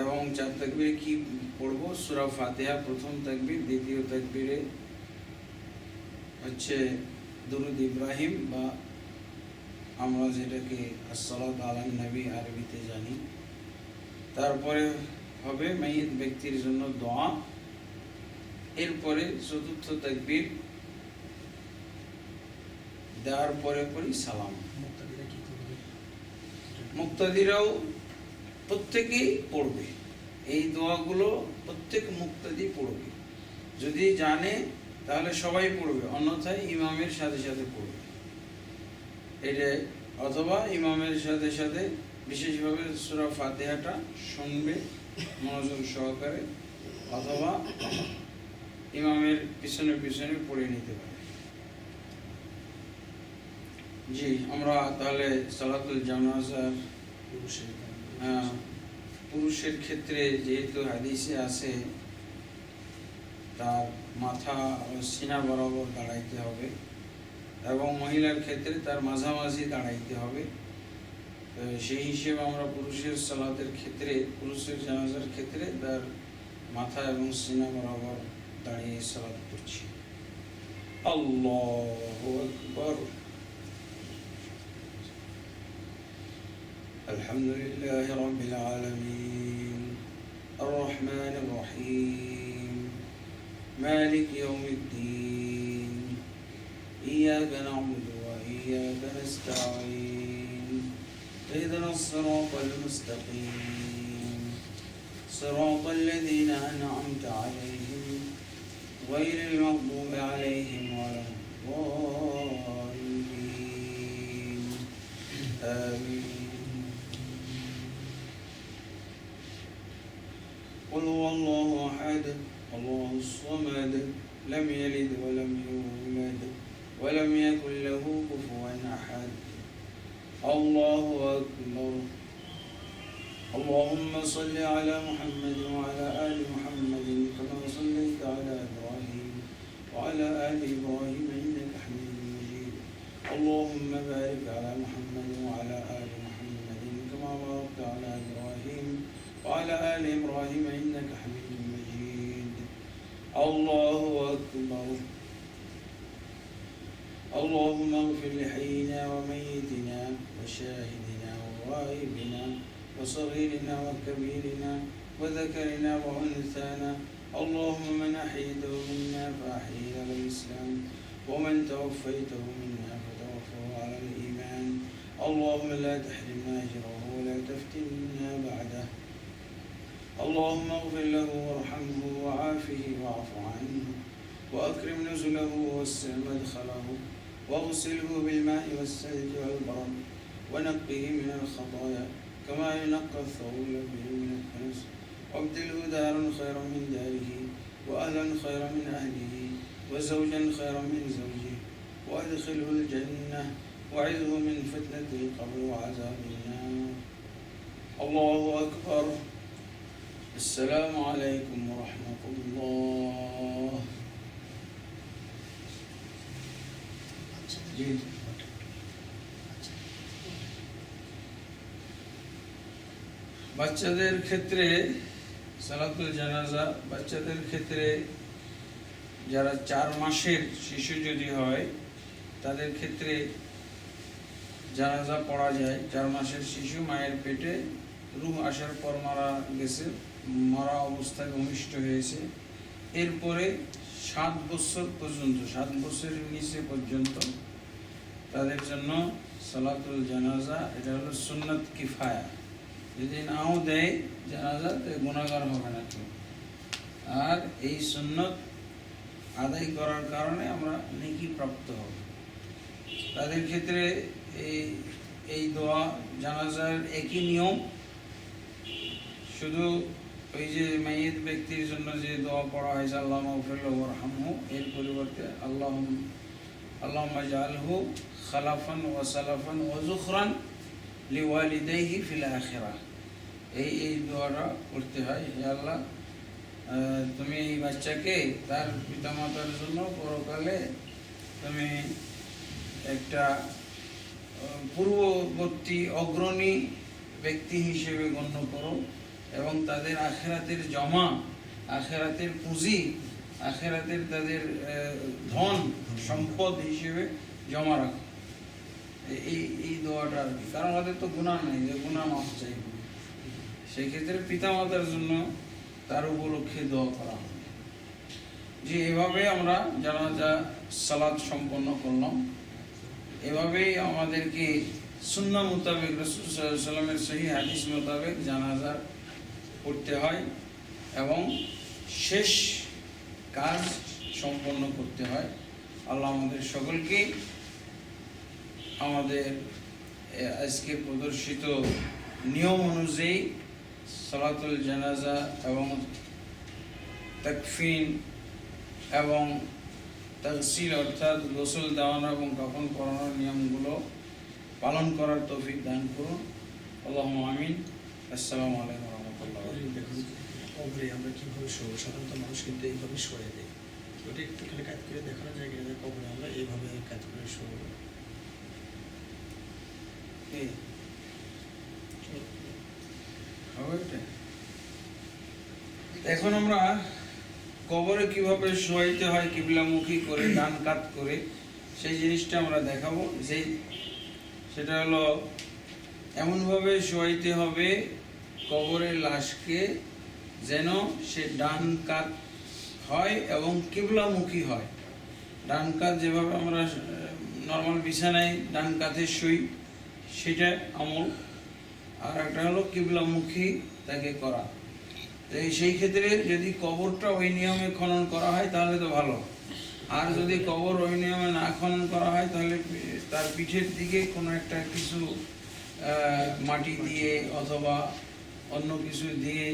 এবং 4 তাকবীরে কি পড়ব? সূরা ফাতিহা প্রথম তাকবীর, দ্বিতীয় তাকবীরে হচ্ছে দুরূদ ইব্রাহিম, বা আমরা যেটাকে আসসালাতু আলান নবী আরবিতে জানি। তারপরে হবে মাইয়িত ব্যক্তির জন্য দোয়া, এরপরে চতুর্থ তাকবীর দেওয়ার পরে পরই সালাম। মুক্তাদিরাও প্রত্যেকেই পড়বে এই দোয়াগুলো, প্রত্যেক মুক্তাদি পড়বে, যদি জানে তাহলে সবাই পড়বে, অন্যথায় ইমামের সাথে সাথে পড়বে এটা, অথবা ইমামের সাথে সাথে বিশেষভাবে সূরা ফাতিহাটা শুনবে মনোযোগ সহকারে, অথবা ইমামের পিছনে পিছনে পড়ে নিতে পারে। জি, আমরা তাহলে সালাতুল জানাজার পুরুষের ক্ষেত্রে যেহেতু হাদিসে আছে তার মাথা ও সিনা বরাবর দাঁড়াইতে হবে, এবং মহিলার ক্ষেত্রে তার মাঝামাঝি দাঁড়াইতে হবে। সেই হিসেবে আমরা পুরুষের সালাতের ক্ষেত্রে, পুরুষের জানাজার ক্ষেত্রে তার মাথা এবং সিনা বরাবর দাঁড়িয়ে সালাত করছি। আল্লাহু আকবার। আলহামদুলিল্লাহি রাব্বিল আলামিন, আর রহমানির রহিম, মালিক ইয়াউমিদ্দিন, ইয়্যাকা না'বুদু ওয়া ইয়্যাকা নাস্তাঈন, ইহদিনাস সিরাতাল মুস্তাকিম, সিরাতাল লাযীনা আন'আমতা আলাইহিম গায়রিল মাগদুবি আলাইহিম ওয়ালাদ-দাল্লিন। আমিন। قل هو الله أحد الله الصمد لم يلد ولم يولد ولم يكن له كفوا أحد الله أكبر. اللهم صل على محمد وعلى آل محمد كما صليت على إبراهيم وعلى آل إبراهيم إنك حميد مجيد. اللهم بارك على محمد وعلى آل محمد كما باركت على إبراهيم وعلى آل إبراهيم إنك حميد مجيد. الله أكبر. اللهم اغفر لحينا وميتنا وشاهدنا وغائبنا وصغيرنا وكبيرنا وذكرنا وأنثانا. اللهم من أحييته منا فأحييه على الإسلام، ومن توفيته منا فتوفه على الإيمان. اللهم لا تحرمنا أجره ولا تفتنا بعده. اللهم اغفر له وارحمه وعافه واعف عنه وأكرم نزله ووسع مدخله واغسله بالماء والثلج والبرد ونقه من الخطايا كما ينقى الثوب الأبيض من الدنس، وابدله دارا خيرا من داره وأهلا خيرا من أهله وزوجا خيرا من زوجه، وأدخله الجنة وعذه من فتنة القبر وعذاب النار. الله أكبر. السلام عليكم ورحمة الله. বাচ্চাদের ক্ষেত্রে সালাতুল জানাজা, বাচ্চাদের ক্ষেত্রে যারা 4 মাসের শিশু যদি হয় তাদের ক্ষেত্রে জানাজা পড়া যায়। 4 মাসের শিশু মায়ের পেটে রূহ আসার পর মারা গেছে, মরা অবস্থায় ভূমিষ্ঠ হয়েছে। এরপরে 7 বছর পর্যন্ত, 7 বছরের নিচে পর্যন্ত তাদের জন্য সালাতুল জানাজা, এটা হলো সুন্নাত কিফায়া। যদি নাও দেয় জানাজা তো গুনাহগার হবে না কেউ। আর এই সুন্নত আদায় করার কারণে আমরা নেকি প্রাপ্ত হব। তাদের ক্ষেত্রে এই দোয়া জানাজার একই নিয়ম, শুধু ওই যে মাইয়িত ব্যক্তির জন্য যে দোয়া পড়া হয়েছে আল্লাহুম্মা গফির লাহু ওয়ারহামহু, এর পরিবর্তে আল্লাহুম্মা জাআলহু খালাফান ওয়া সালাফান ওয়া যুখরান লিওয়ালিদাইহি ফিল আখিরাহ, এই দোয়াটা করতে হয়। হে আল্লাহ, তুমি এই বাচ্চাকে তার পিতামাতার জন্য পরকালে তুমি একটা পূর্ববর্তী অগ্রণী ব্যক্তি হিসেবে গণ্য করো এবং তাদের আখিরাতের জমা, আখিরাতের পুঁজি, আখিরাতের তাদের ধন সম্পদ হিসেবে জমা রাখো। এই দোয়াটা আর কি, কারণ আমাদের তো গুনাহ নেই যে গুনাহ মাফ চাই, সেই ক্ষেত্রে পিতামাতার জন্য তার উপলক্ষে দোয়া করা হবে। যে এভাবে আমরা জানাজা সালাত সম্পন্ন করলাম, এভাবেই আমাদেরকে সুন্নাহ মোতাবেক, রাসূল সাল্লাল্লাহু আলাইহি ওয়াসাল্লামের সহিহ হাদিস মোতাবেক জানাজা পড়তে হয় এবং শেষ কাজ সম্পন্ন করতে হয়। আল্লাহ আমাদের সকলকে আমাদের আজকে প্রদর্শিত নিয়ম অনুযায়ী সালাতুল জানাজা এবং তাকফিন এবং তাগসিল অর্থাৎ গোসল দেওয়ানো এবং কাফন পরানোর নিয়মগুলো পালন করার তৌফিক দান করুন। আল্লাহুম্মা আমিন। আসসালামু আলাইকুম ওয়া রাহমাতুল্লাহি। দেখুন কবরে আমরা কীভাবে শোবো, সাধারণত মানুষ কিন্তু এইভাবে সরে দেয়। ওটা একটুখানি কাজ করে দেখানো যায় কিনা কবরে আমরা এইভাবে কাজ করে শোবো। এখন আমরা কবরে কিভাবে শোয়াইতে হয় কিবলামুখী করে, ডান কাত করে, সেই জিনিসটা আমরা দেখাবো। সেটা হলো এমনভাবে শোয়াইতে হবে কবরের লাশকে যেন সে ডান কাত হয় এবং কিবলামুখী হয়। ডান কাত যেভাবে আমরা নর্মাল বিছানায় ডান কাতে শুই সেটা আমল, আর একটা হলো কিবলামুখী তাকে করা। তো সেই ক্ষেত্রে যদি কবরটা ওই নিয়মে খনন করা হয় তাহলে তো ভালো, আর যদি কবর ওই নিয়মে না খনন করা হয় তাহলে তার পিঠের দিকে কোনো একটা কিছু মাটি দিয়ে অথবা অন্য কিছু দিয়ে,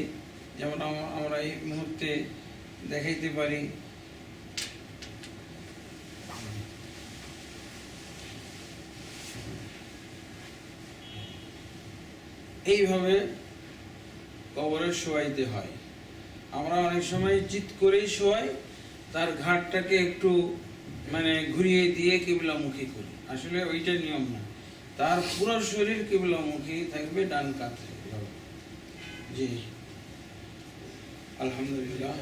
যেমন আমরা এই মুহূর্তে দেখাইতে পারি, এইভাবে কবরে শোয়াইতে হয়। আমরা অনেক সময় চিৎ করেই শোয়াই, তার ঘাটটাকে একটু ঘুরিয়ে দিয়ে কিবলামুখী করি, আসলে ওইটা নিয়ম না। তার পুরো শরীর কিবলামুখী থাকবে, ডান কাত। জি আলহামদুলিল্লাহ।